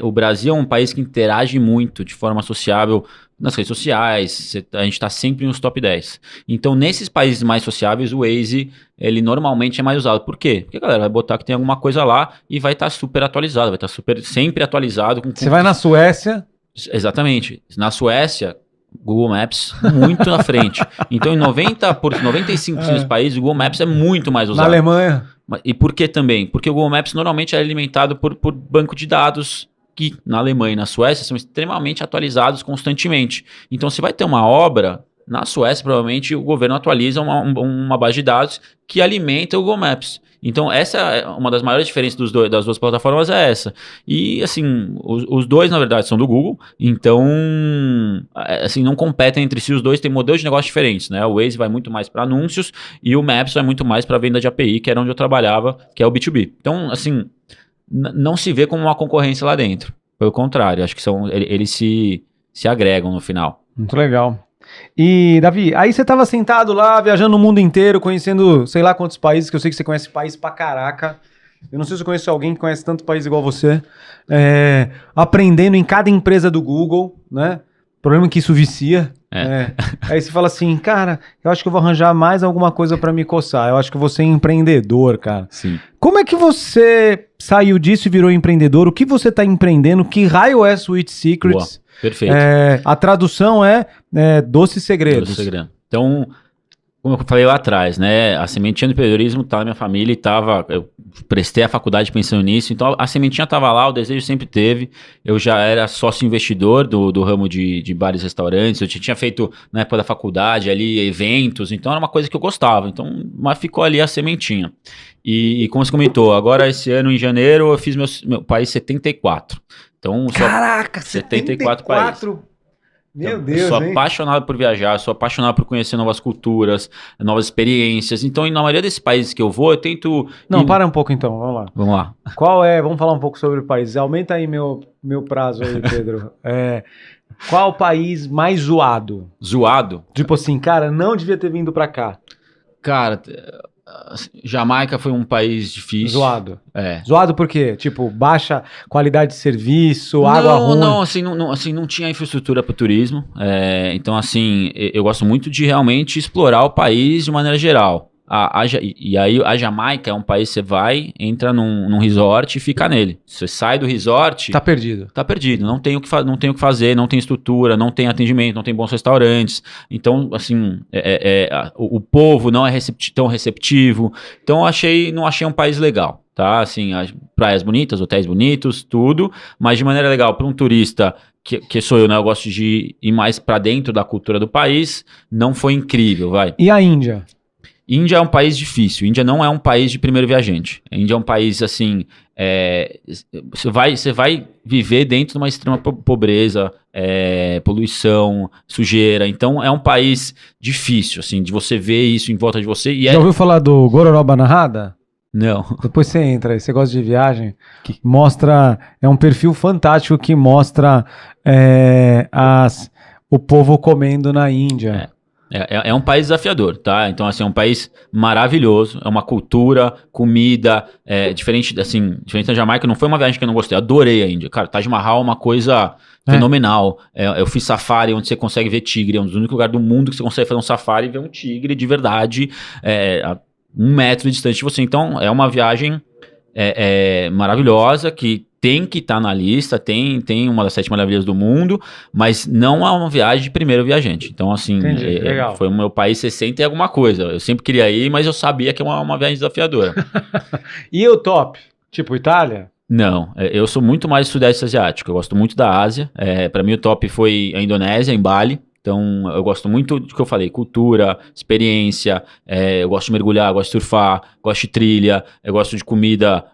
O Brasil é um país que interage muito de forma sociável nas redes sociais, a gente está sempre nos top 10. Então, nesses países mais sociáveis, o Waze, ele normalmente é mais usado. Por quê? Porque a galera vai botar que tem alguma coisa lá e vai estar super atualizado, vai estar sempre atualizado. Você vai na Suécia... Exatamente. Na Suécia, Google Maps muito na frente. Então, em 95% dos países, o Google Maps é muito mais usado. Na Alemanha... E por que também? Porque o Google Maps normalmente é alimentado por banco de dados que na Alemanha e na Suécia são extremamente atualizados constantemente. Então, se vai ter uma obra, na Suécia provavelmente o governo atualiza uma base de dados que alimenta o Google Maps. Então, essa é uma das maiores diferenças das duas plataformas, é essa. E, assim, os dois, na verdade, são do Google, então, assim, não competem entre si, os dois têm modelos de negócio diferentes, né? O Waze vai muito mais para anúncios e o Maps vai muito mais para venda de API, que era onde eu trabalhava, que é o B2B. Então, assim, não se vê como uma concorrência lá dentro. Pelo contrário, acho que eles se agregam no final. Muito legal. E, Davi, aí você tava sentado lá, viajando no mundo inteiro, conhecendo sei lá quantos países, que eu sei que você conhece país pra caraca. Eu não sei se eu conheço alguém que conhece tanto país igual você. Aprendendo em cada empresa do Google, né? O problema é que isso vicia. Aí você fala assim, cara, eu acho que eu vou arranjar mais alguma coisa pra me coçar. Eu acho que eu vou ser empreendedor, cara. Sim. Como é que você saiu disso e virou empreendedor? O que você tá empreendendo? Que raio é Sweet Secrets? Boa. Perfeito. A tradução é Doces Segredos. Doce Segredo. Então, como eu falei lá atrás, né? A sementinha do empreendedorismo tá na minha família e eu prestei a faculdade pensando nisso. Então, a sementinha estava lá, o desejo sempre teve. Eu já era sócio investidor do ramo de bares e restaurantes. Eu tinha feito, na época da faculdade, ali, eventos. Então, era uma coisa que eu gostava. Então, mas ficou ali a sementinha. E como você comentou, agora esse ano, em janeiro, eu fiz meu país 74. Então, caraca, 74 países. Meu Eu Deus, sou hein? apaixonado por viajar, sou apaixonado por conhecer novas culturas, novas experiências. Então, na maioria desses países que eu vou, eu tento Não, para um pouco então, vamos lá. Vamos lá. Vamos falar um pouco sobre o país. Aumenta aí meu prazo aí, Pedro. Qual o país mais zoado? Zoado? Tipo assim, cara, não devia ter vindo pra cá. Cara, Jamaica foi um país difícil. Zoado. É. Zoado por quê? Tipo, baixa qualidade de serviço, água ruim. Não tinha infraestrutura para o turismo. Então, assim, eu gosto muito de realmente explorar o país de maneira geral. E aí a Jamaica é um país que você vai, entra num resort e fica nele. Você sai do resort... Tá perdido. Tá perdido, não tem o que fazer, não tem estrutura, não tem atendimento, não tem bons restaurantes. Então, assim, o povo não é tão receptivo. Então, não achei um país legal, tá? Assim, praias bonitas, hotéis bonitos, tudo, mas de maneira legal para um turista que sou eu, né? Eu gosto de ir mais para dentro da cultura do país. Não foi incrível, vai. E a Índia? Índia é um país difícil. Índia não é um país de primeiro viajante. A Índia é um país, assim, você vai viver dentro de uma extrema pobreza, poluição, sujeira. Então, é um país difícil, assim, de você ver isso em volta de você. Já ouviu falar do Gororoba Narrada? Não. Depois você entra aí, você gosta de viagem, mostra, é um perfil fantástico que mostra o povo comendo na Índia. É um país desafiador, tá? Então, assim, é um país maravilhoso, é uma cultura, comida, diferente da Jamaica. Não foi uma viagem que eu não gostei, adorei a Índia. Cara, Taj Mahal é uma coisa fenomenal. Eu fiz safari onde você consegue ver tigre, é um dos únicos lugares do mundo que você consegue fazer um safari e ver um tigre de verdade, a 1 metro distante de você. Então, é uma viagem maravilhosa que tem que estar na lista, tem uma das 7 maravilhas do mundo, mas não é uma viagem de primeiro viajante. Então, assim, foi o meu país 60 e alguma coisa. Eu sempre queria ir, mas eu sabia que é uma viagem desafiadora. E o top? Tipo Itália? Não, eu sou muito mais sudeste asiático, eu gosto muito da Ásia. Para mim o top foi a Indonésia, em Bali. Então, eu gosto muito do que eu falei, cultura, experiência, eu gosto de mergulhar, gosto de surfar, gosto de trilha, eu gosto de comida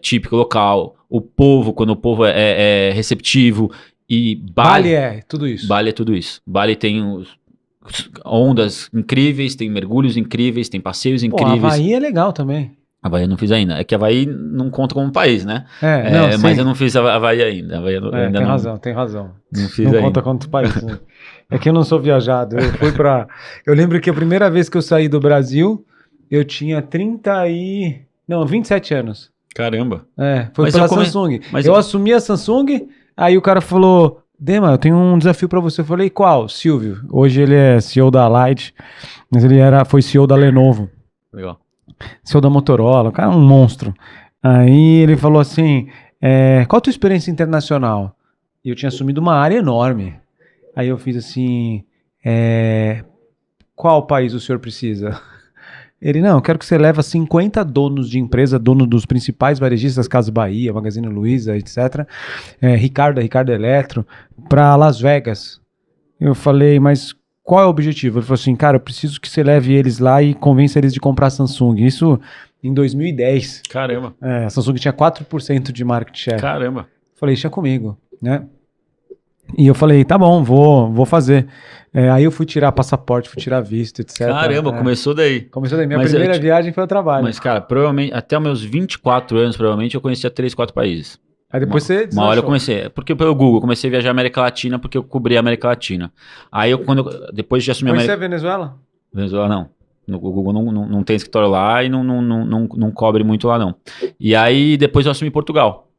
típica local, o povo, quando o povo é receptivo, e Bali é tudo isso. Bali é tudo isso. Bali tem ondas incríveis, tem mergulhos incríveis, tem passeios incríveis. Havaí é legal também. Havaí eu não fiz ainda. É que Havaí não conta como país, né? Mas eu não fiz Havaí ainda. Tem razão. Não fiz ainda. Não conta quanto país. Né? É que eu não sou viajado. Eu lembro que a primeira vez que eu saí do Brasil, eu tinha 27 anos. Caramba. Foi pela Samsung. Eu assumi a Samsung, aí o cara falou, Dema, eu tenho um desafio pra você. Eu falei, qual? Silvio. Hoje ele é CEO da Light, mas ele foi CEO da Lenovo. Legal. CEO da Motorola, o cara é um monstro. Aí ele falou assim, qual a tua experiência internacional? E eu tinha assumido uma área enorme. Aí eu fiz assim, qual país o senhor precisa? Ele, não, eu quero que você leve 50 donos de empresa, dono dos principais varejistas, Casas Bahia, Magazine Luiza, etc. Ricardo Eletro, para Las Vegas. Eu falei, mas qual é o objetivo? Ele falou assim, cara, eu preciso que você leve eles lá e convença eles de comprar a Samsung. Isso em 2010. Caramba. A Samsung tinha 4% de market share. Caramba. Falei, deixa comigo, né? E eu falei, tá bom, vou fazer. Aí eu fui tirar passaporte, fui tirar visto, etc. Caramba, começou daí. Minha primeira viagem foi ao trabalho. Mas, cara, provavelmente, até os meus 24 anos, provavelmente, eu conhecia 3, 4 países. Aí depois você uma hora eu comecei, porque pelo Google, eu comecei a viajar a América Latina, porque eu cobri a América Latina. Aí depois de assumir a América... Conhecia a Venezuela? Venezuela, não. O Google não tem escritório lá e não cobre muito lá, não. E aí, depois eu assumi Portugal.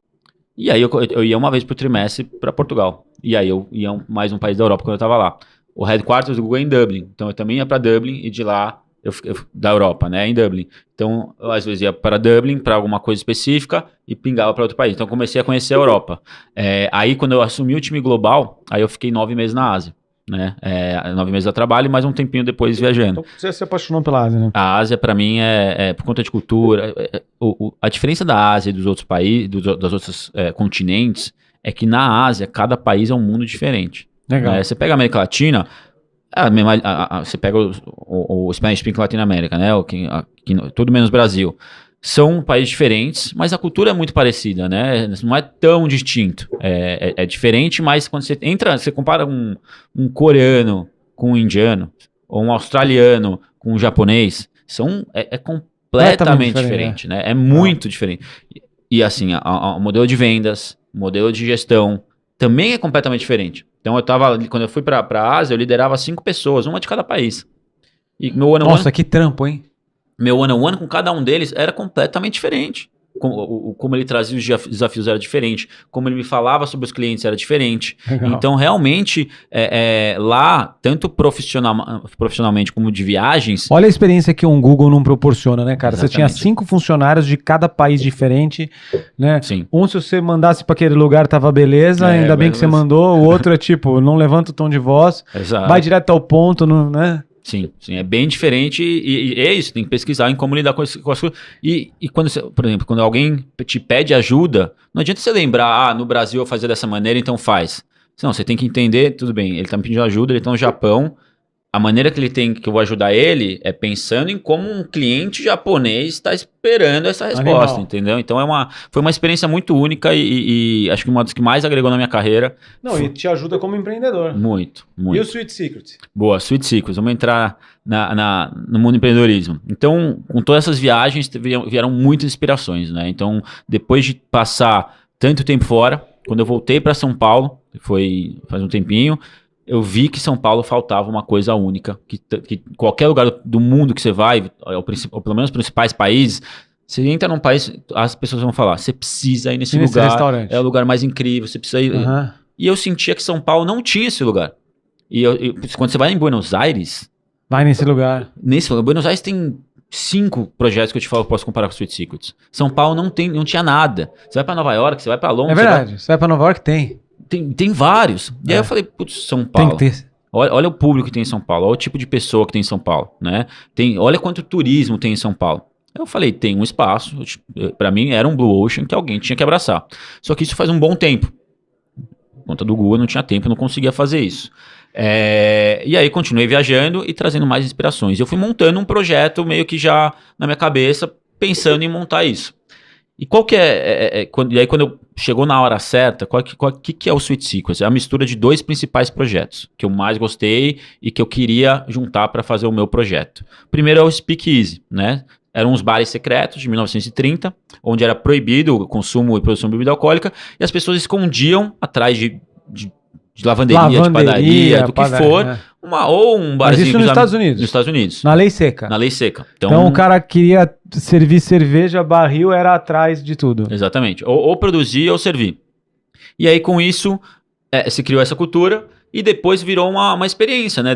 E aí eu ia uma vez por trimestre para Portugal. E aí eu ia mais um país da Europa quando eu estava lá. O headquarters do Google é em Dublin. Então eu também ia para Dublin e de lá, da Europa, né, em Dublin. Então eu às vezes ia para Dublin para alguma coisa específica e pingava para outro país. Então eu comecei a conhecer a Europa. Aí quando eu assumi o time global, aí eu fiquei 9 meses na Ásia. Né? 9 meses a trabalho e mais um tempinho depois viajando. Então você se apaixonou pela Ásia, né? A Ásia, para mim, por conta de cultura. A diferença da Ásia e dos outros países, dos outros continentes, é que na Ásia, cada país é um mundo diferente. Legal. Você pega a América Latina, você pega o Spanish Speaking Latin America, né? Tudo menos Brasil. São países diferentes, mas a cultura é muito parecida, né? Não é tão distinto. É diferente, mas quando você entra, você compara um coreano com um indiano, ou um australiano com um japonês, é completamente diferente, né? É muito diferente. E assim, o modelo de vendas, o modelo de gestão também é completamente diferente. Então quando eu fui para a Ásia, eu liderava 5 pessoas, uma de cada país. E meu Nossa, que trampo, hein? Meu one-on-one com cada um deles era completamente diferente. Como ele trazia os desafios era diferente. Como ele me falava sobre os clientes era diferente. Legal. Então, realmente, lá, tanto profissionalmente como de viagens... Olha a experiência que um Google não proporciona, né, cara? Exatamente. Você tinha 5 funcionários de cada país diferente, né? Sim. Um, se você mandasse para aquele lugar, tava beleza, ainda bem que você mandou. O outro é tipo, não levanta o tom de voz, Exato. vai direto ao ponto, né? Sim, é bem diferente e é isso, tem que pesquisar em como lidar com as coisas. E quando você, por exemplo, quando alguém te pede ajuda, não adianta você lembrar, no Brasil eu fazia dessa maneira, então faz. Não, você tem que entender, tudo bem, ele tá me pedindo ajuda, ele tá no Japão, a maneira que eu vou ajudar ele é pensando em como um cliente japonês está esperando essa resposta, entendeu? Então foi uma experiência muito única e acho que uma das que mais agregou na minha carreira. E te ajuda como empreendedor. Muito. E o Sweet Secret? Boa, Sweet Secrets. Vamos entrar no mundo do empreendedorismo. Então, com todas essas viagens, vieram muitas inspirações, né? Então, depois de passar tanto tempo fora, quando eu voltei para São Paulo, foi faz um tempinho, eu vi que São Paulo faltava uma coisa única, que qualquer lugar do mundo que você vai, ou pelo menos os principais países, você entra num país, as pessoas vão falar, você precisa ir nesse lugar, restaurante. É o lugar mais incrível, você precisa ir. E eu sentia que São Paulo não tinha esse lugar. E quando você vai em Buenos Aires... Vai nesse lugar. Buenos Aires tem 5 projetos que eu te falo que posso comparar com o Sweet Secrets. São Paulo não tinha nada. Você vai para Nova York, você vai para Londres... É verdade, você vai para Nova York, tem vários. E aí eu falei, putz, São Paulo. Tem que ter. Olha o público que tem em São Paulo, olha o tipo de pessoa que tem em São Paulo, né? Olha quanto turismo tem em São Paulo. Eu falei, tem um espaço, para mim era um Blue Ocean que alguém tinha que abraçar. Só que isso faz um bom tempo. Por conta do Google, não tinha tempo, não conseguia fazer isso. E aí continuei viajando e trazendo mais inspirações. Eu fui montando um projeto meio que já na minha cabeça, pensando em montar isso. E qual que quando chegou na hora certa, que é o Sweet Secrets? É a mistura de 2 principais projetos, que eu mais gostei e que eu queria juntar para fazer o meu projeto. Primeiro é o Speakeasy, né? Eram uns bares secretos de 1930, onde era proibido o consumo e produção de bebida alcoólica, e as pessoas escondiam atrás de lavanderia, de padaria, do que for, ou um barzinho... Mas isso nos Estados Unidos? Nos Estados Unidos. Na lei seca? Na lei seca. Então o cara queria servir cerveja, barril era atrás de tudo. Exatamente. Ou produzir ou servir. E aí com isso, se criou essa cultura e depois virou uma experiência, né?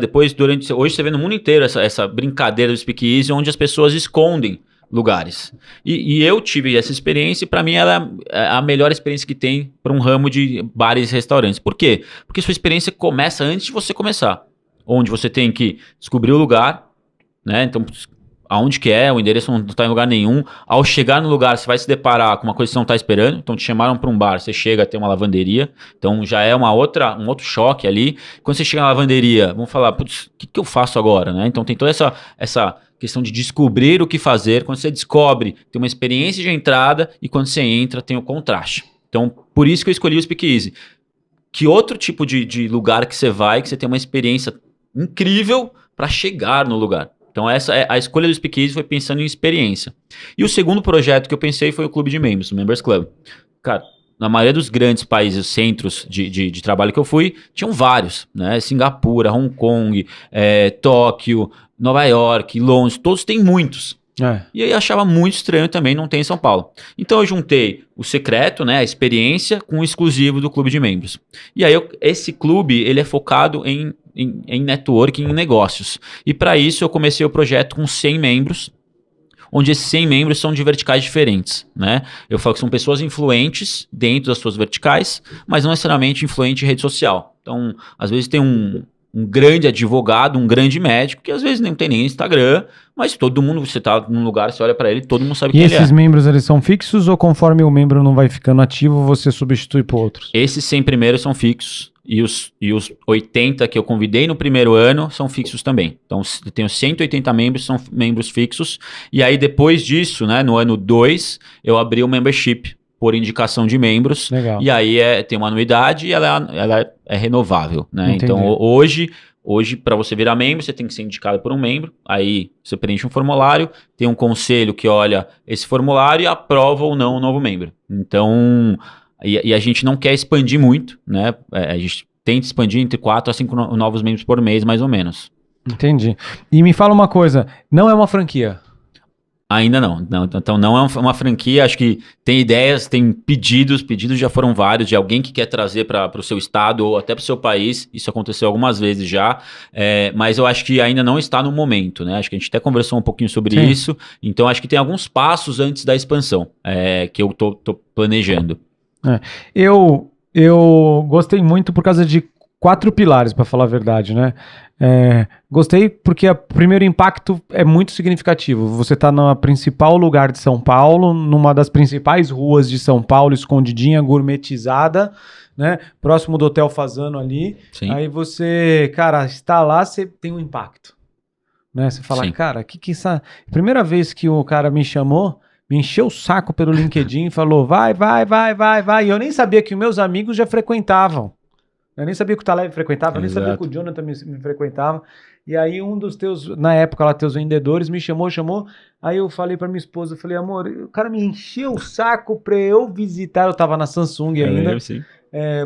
Hoje você vê no mundo inteiro essa brincadeira do Speakeasy, onde as pessoas escondem lugares. E eu tive essa experiência e para mim ela é a melhor experiência que tem para um ramo de bares e restaurantes. Por quê? Porque sua experiência começa antes de você começar. Onde você tem que descobrir o lugar, né? Então, aonde que é, o endereço não está em lugar nenhum. Ao chegar no lugar, você vai se deparar com uma coisa que você não está esperando. Então, te chamaram para um bar, você chega a ter uma lavanderia. Então, já é um outro choque ali. Quando você chega na lavanderia, vamos falar, putz, o que eu faço agora, né? Então, tem toda essa questão de descobrir o que fazer. Quando você descobre, tem uma experiência de entrada e quando você entra, tem o contraste. Então, por isso que eu escolhi o Speakeasy. Que outro tipo de lugar que você vai, que você tem uma experiência incrível para chegar no lugar. Então, a escolha do Speakeasy foi pensando em experiência. E o segundo projeto que eu pensei foi o Clube de Membros, o Members Club. Cara, na maioria dos grandes países, centros de trabalho que eu fui, tinham vários, né? Singapura, Hong Kong, Tóquio, Nova York, Londres, todos têm muitos. E aí achava muito estranho também não ter em São Paulo. Então eu juntei o secreto, né, a experiência, com o exclusivo do Clube de Membros. E aí esse clube, ele é focado em networking, em negócios. E para isso eu comecei o projeto com 100 membros, onde esses 100 membros são de verticais diferentes, né? Eu falo que são pessoas influentes dentro das suas verticais, mas não necessariamente influente em rede social. Então, às vezes tem um grande advogado, um grande médico, que às vezes não tem nem Instagram, mas todo mundo, você tá num lugar, você olha para ele, todo mundo sabe quem ele é. E esses membros, eles são fixos ou conforme o membro não vai ficando ativo, você substitui por outros? Esses 100 primeiros são fixos e os 80 que eu convidei no primeiro ano são fixos também. Então, eu tenho 180 membros, são membros fixos. E aí, depois disso, né, no ano 2, eu abri o membership por indicação de membros. Legal. E aí tem uma anuidade e ela é renovável, né? Entendi. Então, hoje para você virar membro, você tem que ser indicado por um membro. Aí, você preenche um formulário, tem um conselho que olha esse formulário e aprova ou não o novo membro. Então... E a gente não quer expandir muito, né? A gente tenta expandir entre 4 a 5 novos membros por mês, mais ou menos. Entendi. E me fala uma coisa, não é uma franquia? Ainda não. Então não é uma franquia, acho que tem ideias, tem pedidos já foram vários, de alguém que quer trazer para o seu estado ou até para o seu país, isso aconteceu algumas vezes já, mas eu acho que ainda não está no momento, né? Acho que a gente até conversou um pouquinho sobre isso, então acho que tem alguns passos antes da expansão que eu tô planejando. Eu gostei muito por causa de 4 pilares, para falar a verdade, né? Gostei porque o primeiro impacto é muito significativo. Você está no principal lugar de São Paulo, numa das principais ruas de São Paulo, escondidinha, gourmetizada, né? Próximo do Hotel Fazano ali. Sim. Aí você, cara, está lá, você tem um impacto, né? Você fala, Sim. cara, que essa... Primeira vez que o cara me chamou, me encheu o saco pelo LinkedIn e falou, vai. E eu nem sabia que os meus amigos já frequentavam. Eu nem sabia que o Taleb frequentava, eu nem sabia que o Jonathan me frequentava. E aí um dos teus, na época lá, teus vendedores me chamou. Aí eu falei pra minha esposa, eu falei, amor, o cara me encheu o saco pra eu visitar. Eu tava na Samsung ainda.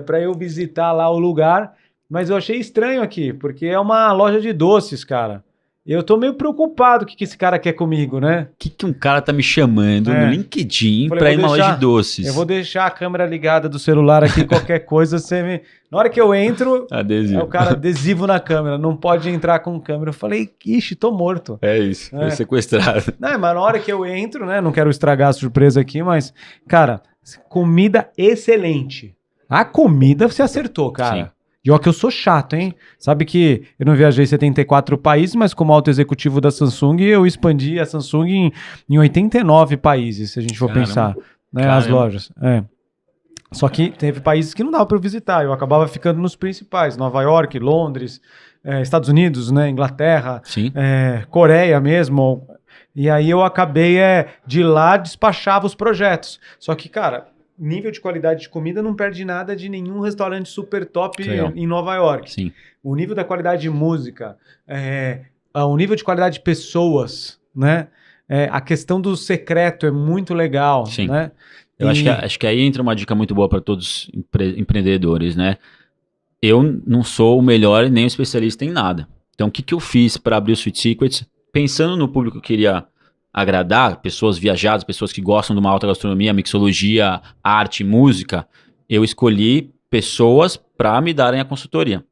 Pra eu visitar lá o lugar. Mas eu achei estranho aqui, porque é uma loja de doces, cara. Eu tô meio preocupado com o que esse cara quer comigo, né? O que um cara tá me chamando no LinkedIn pra ir numa loja de doces? Eu vou deixar a câmera ligada do celular aqui, qualquer coisa, você me... Na hora que eu entro, adesivo. É o cara adesivo na câmera, não pode entrar com câmera. Eu falei, ixi, tô morto. É isso, foi sequestrado. Não, mas na hora que eu entro, né, não quero estragar a surpresa aqui, mas, cara, comida excelente. A comida você acertou, cara. Sim. E ó que eu sou chato, hein? Sabe que eu não viajei em 74 países, mas como alto executivo da Samsung, eu expandi a Samsung em 89 países, se a gente for pensar, né, as lojas. Só que teve países que não dava para eu visitar, eu acabava ficando nos principais, Nova York, Londres, Estados Unidos, né, Inglaterra, Coreia mesmo. E aí eu acabei de lá despachava os projetos. Só que, cara... nível de qualidade de comida não perde nada de nenhum restaurante super top em Nova York. Sim. O nível da qualidade de música, o nível de qualidade de pessoas, né? A questão do secreto é muito legal, Sim. Né? Eu acho que aí entra uma dica muito boa para todos os empreendedores, né? Eu não sou o melhor nem o especialista em nada. Então, o que eu fiz para abrir o Sweet Secrets? Pensando no público que eu queria agradar, pessoas viajadas, pessoas que gostam de uma alta gastronomia, mixologia, arte, música, eu escolhi pessoas para me darem a consultoria.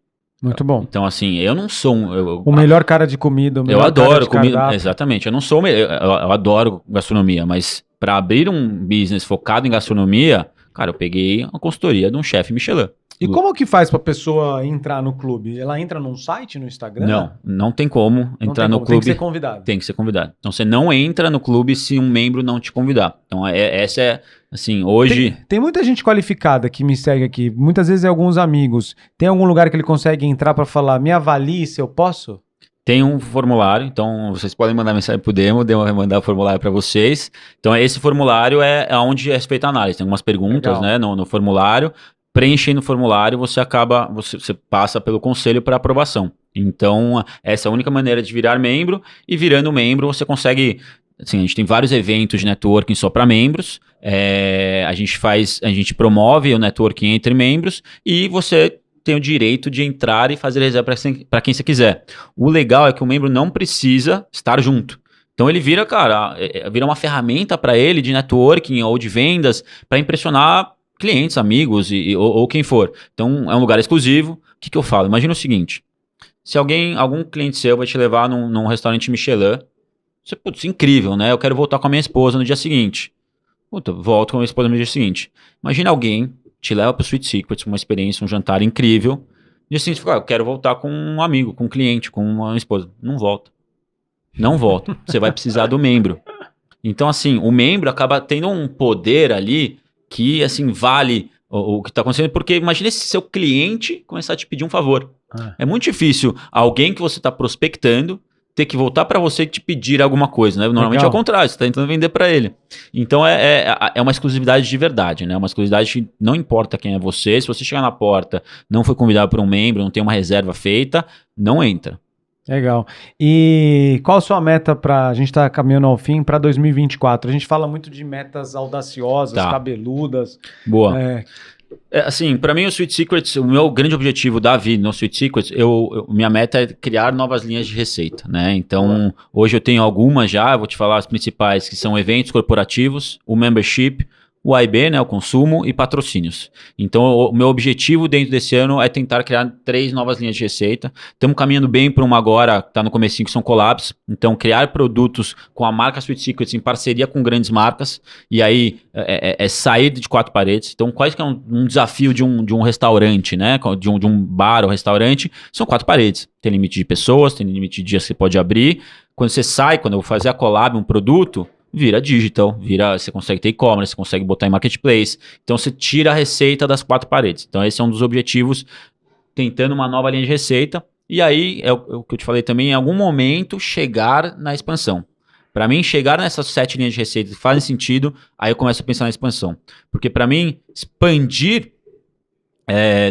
Muito bom. Então, assim, eu não sou o melhor cara de comida, o melhor eu adoro cara de comida, cardápio. exatamente. Eu não sou eu adoro gastronomia, mas para abrir um business focado em gastronomia, cara, eu peguei a consultoria de um chefe Michelin. E como que faz pra pessoa entrar no clube? Ela entra num site, no Instagram? Não tem como entrar no clube. Tem que ser convidado. Tem que ser convidado. Então você não entra no clube se um membro não te convidar. Então essa é, assim, hoje... Tem muita gente qualificada que me segue aqui. Muitas vezes é alguns amigos. Tem algum lugar que ele consegue entrar pra falar, me avalie se eu posso? Tem um formulário, então vocês podem mandar mensagem pro Demo, o Demo vai mandar o formulário para vocês. Então esse formulário é onde é feita a análise. Tem algumas perguntas, né, no formulário. Preenchendo o formulário, você passa pelo conselho para aprovação. Então, essa é a única maneira de virar membro, e virando membro você consegue, assim, a gente tem vários eventos de networking só para membros, a gente promove o networking entre membros, e você tem o direito de entrar e fazer reserva para quem você quiser. O legal é que o membro não precisa estar junto. Então ele vira, cara, vira uma ferramenta para ele de networking ou de vendas para impressionar clientes, amigos ou quem for. Então, é um lugar exclusivo. O que eu falo? Imagina o seguinte, se algum cliente seu vai te levar num restaurante Michelin, você, putz, incrível, né? Eu quero voltar com a minha esposa no dia seguinte. Puta, volto com a minha esposa no dia seguinte. Imagina alguém te leva para o Sweet Secrets, uma experiência, um jantar incrível. No dia seguinte, você fala, eu quero voltar com um amigo, com um cliente, com uma esposa. Não volta. Não volta. Você vai precisar do membro. Então, assim, o membro acaba tendo um poder ali que, assim, vale o que está acontecendo, porque imagine se seu cliente começar a te pedir um favor. É muito difícil alguém que você está prospectando ter que voltar para você e te pedir alguma coisa, né? Normalmente é o contrário, você está tentando vender para ele. Então é uma exclusividade de verdade, né? Uma exclusividade que não importa quem é você, se você chegar na porta, não foi convidado por um membro, não tem uma reserva feita, não entra. Legal. E qual a sua meta a gente tá caminhando ao fim para 2024? A gente fala muito de metas audaciosas, cabeludas. Boa. Assim, para mim o Sweet Secrets, o meu grande objetivo da vida no Sweet Secrets, minha meta é criar novas linhas de receita, né? Então, hoje eu tenho algumas já, vou te falar as principais, que são eventos corporativos, o membership, o AIB, né, o consumo e patrocínios. Então, o meu objetivo dentro desse ano é tentar criar 3 novas linhas de receita. Estamos caminhando bem para uma agora, que está no comecinho, que são collabs. Então, criar produtos com a marca Sweet Secrets em parceria com grandes marcas. E aí, sair de 4 paredes. Então, quase que é um desafio de um restaurante, né? De um bar ou restaurante, são 4 paredes. Tem limite de pessoas, tem limite de dias que você pode abrir. Quando eu vou fazer a collab, um produto, vira digital, você consegue ter e-commerce, você consegue botar em marketplace. Então você tira a receita das 4 paredes. Então esse é um dos objetivos, tentando uma nova linha de receita. E aí, é o que eu te falei também, em algum momento chegar na expansão. Para mim, chegar nessas 7 linhas de receita que fazem sentido, aí eu começo a pensar na expansão. Porque para mim, expandir,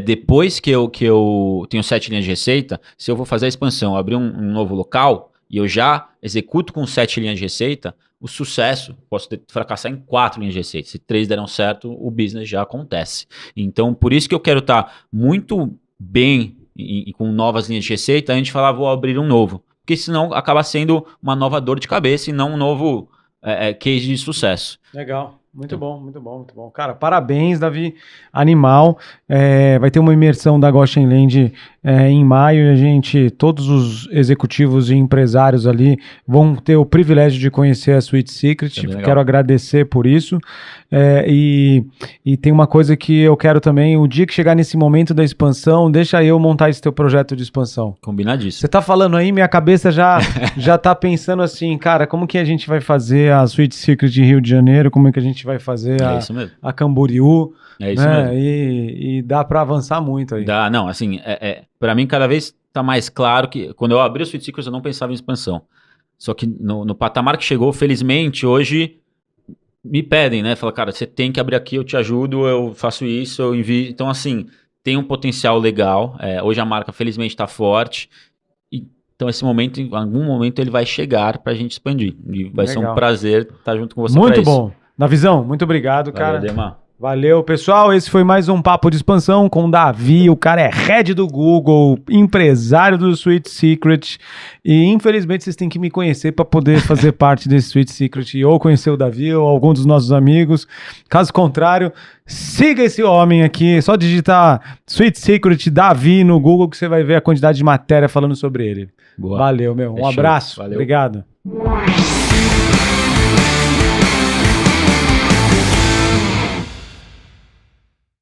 depois que eu tenho 7 linhas de receita, se eu vou fazer a expansão, abrir um novo local, e eu já executo com 7 linhas de receita, o sucesso, posso fracassar em 4 linhas de receita. Se 3 deram certo, o business já acontece. Então, por isso que eu quero estar muito bem e com novas linhas de receita, a gente falar, vou abrir um novo. Porque senão acaba sendo uma nova dor de cabeça e não um novo case de sucesso. Legal. Muito bom, muito bom, muito bom. Cara, parabéns, Davi. Animal. Vai ter uma imersão da Goshen Land em maio e todos os executivos e empresários ali vão ter o privilégio de conhecer a Sweet Secret. Quero agradecer por isso. E tem uma coisa que eu quero também, o dia que chegar nesse momento da expansão, deixa eu montar esse teu projeto de expansão. Combinadíssimo. Você tá falando aí, minha cabeça já tá pensando assim, cara, como que a gente vai fazer a Sweet Secret de Rio de Janeiro, como é que a gente vai fazer a Camboriú, é isso mesmo. E dá para avançar muito aí. Dá, não, assim, para mim cada vez tá mais claro que quando eu abri o Sweet Secrets eu não pensava em expansão. Só que no patamar que chegou, felizmente, hoje me pedem, né? Fala, cara, você tem que abrir aqui, eu te ajudo, eu faço isso, eu envio. Então, assim, tem um potencial legal. Hoje a marca, felizmente, está forte. Então, esse momento, em algum momento, ele vai chegar para a gente expandir. E vai ser um prazer estar junto com você. Muito bom. Davizão, muito obrigado, cara. Valeu, Demar. Valeu, pessoal. Esse foi mais um Papo de Expansão com o Davi. O cara é head do Google, empresário do Sweet Secret. E, infelizmente, vocês têm que me conhecer para poder fazer parte desse Sweet Secret. Ou conhecer o Davi ou algum dos nossos amigos. Caso contrário, siga esse homem aqui. É só digitar Sweet Secret Davi no Google que você vai ver a quantidade de matéria falando sobre ele. Boa. Valeu, meu. Um abraço. Valeu. Obrigado.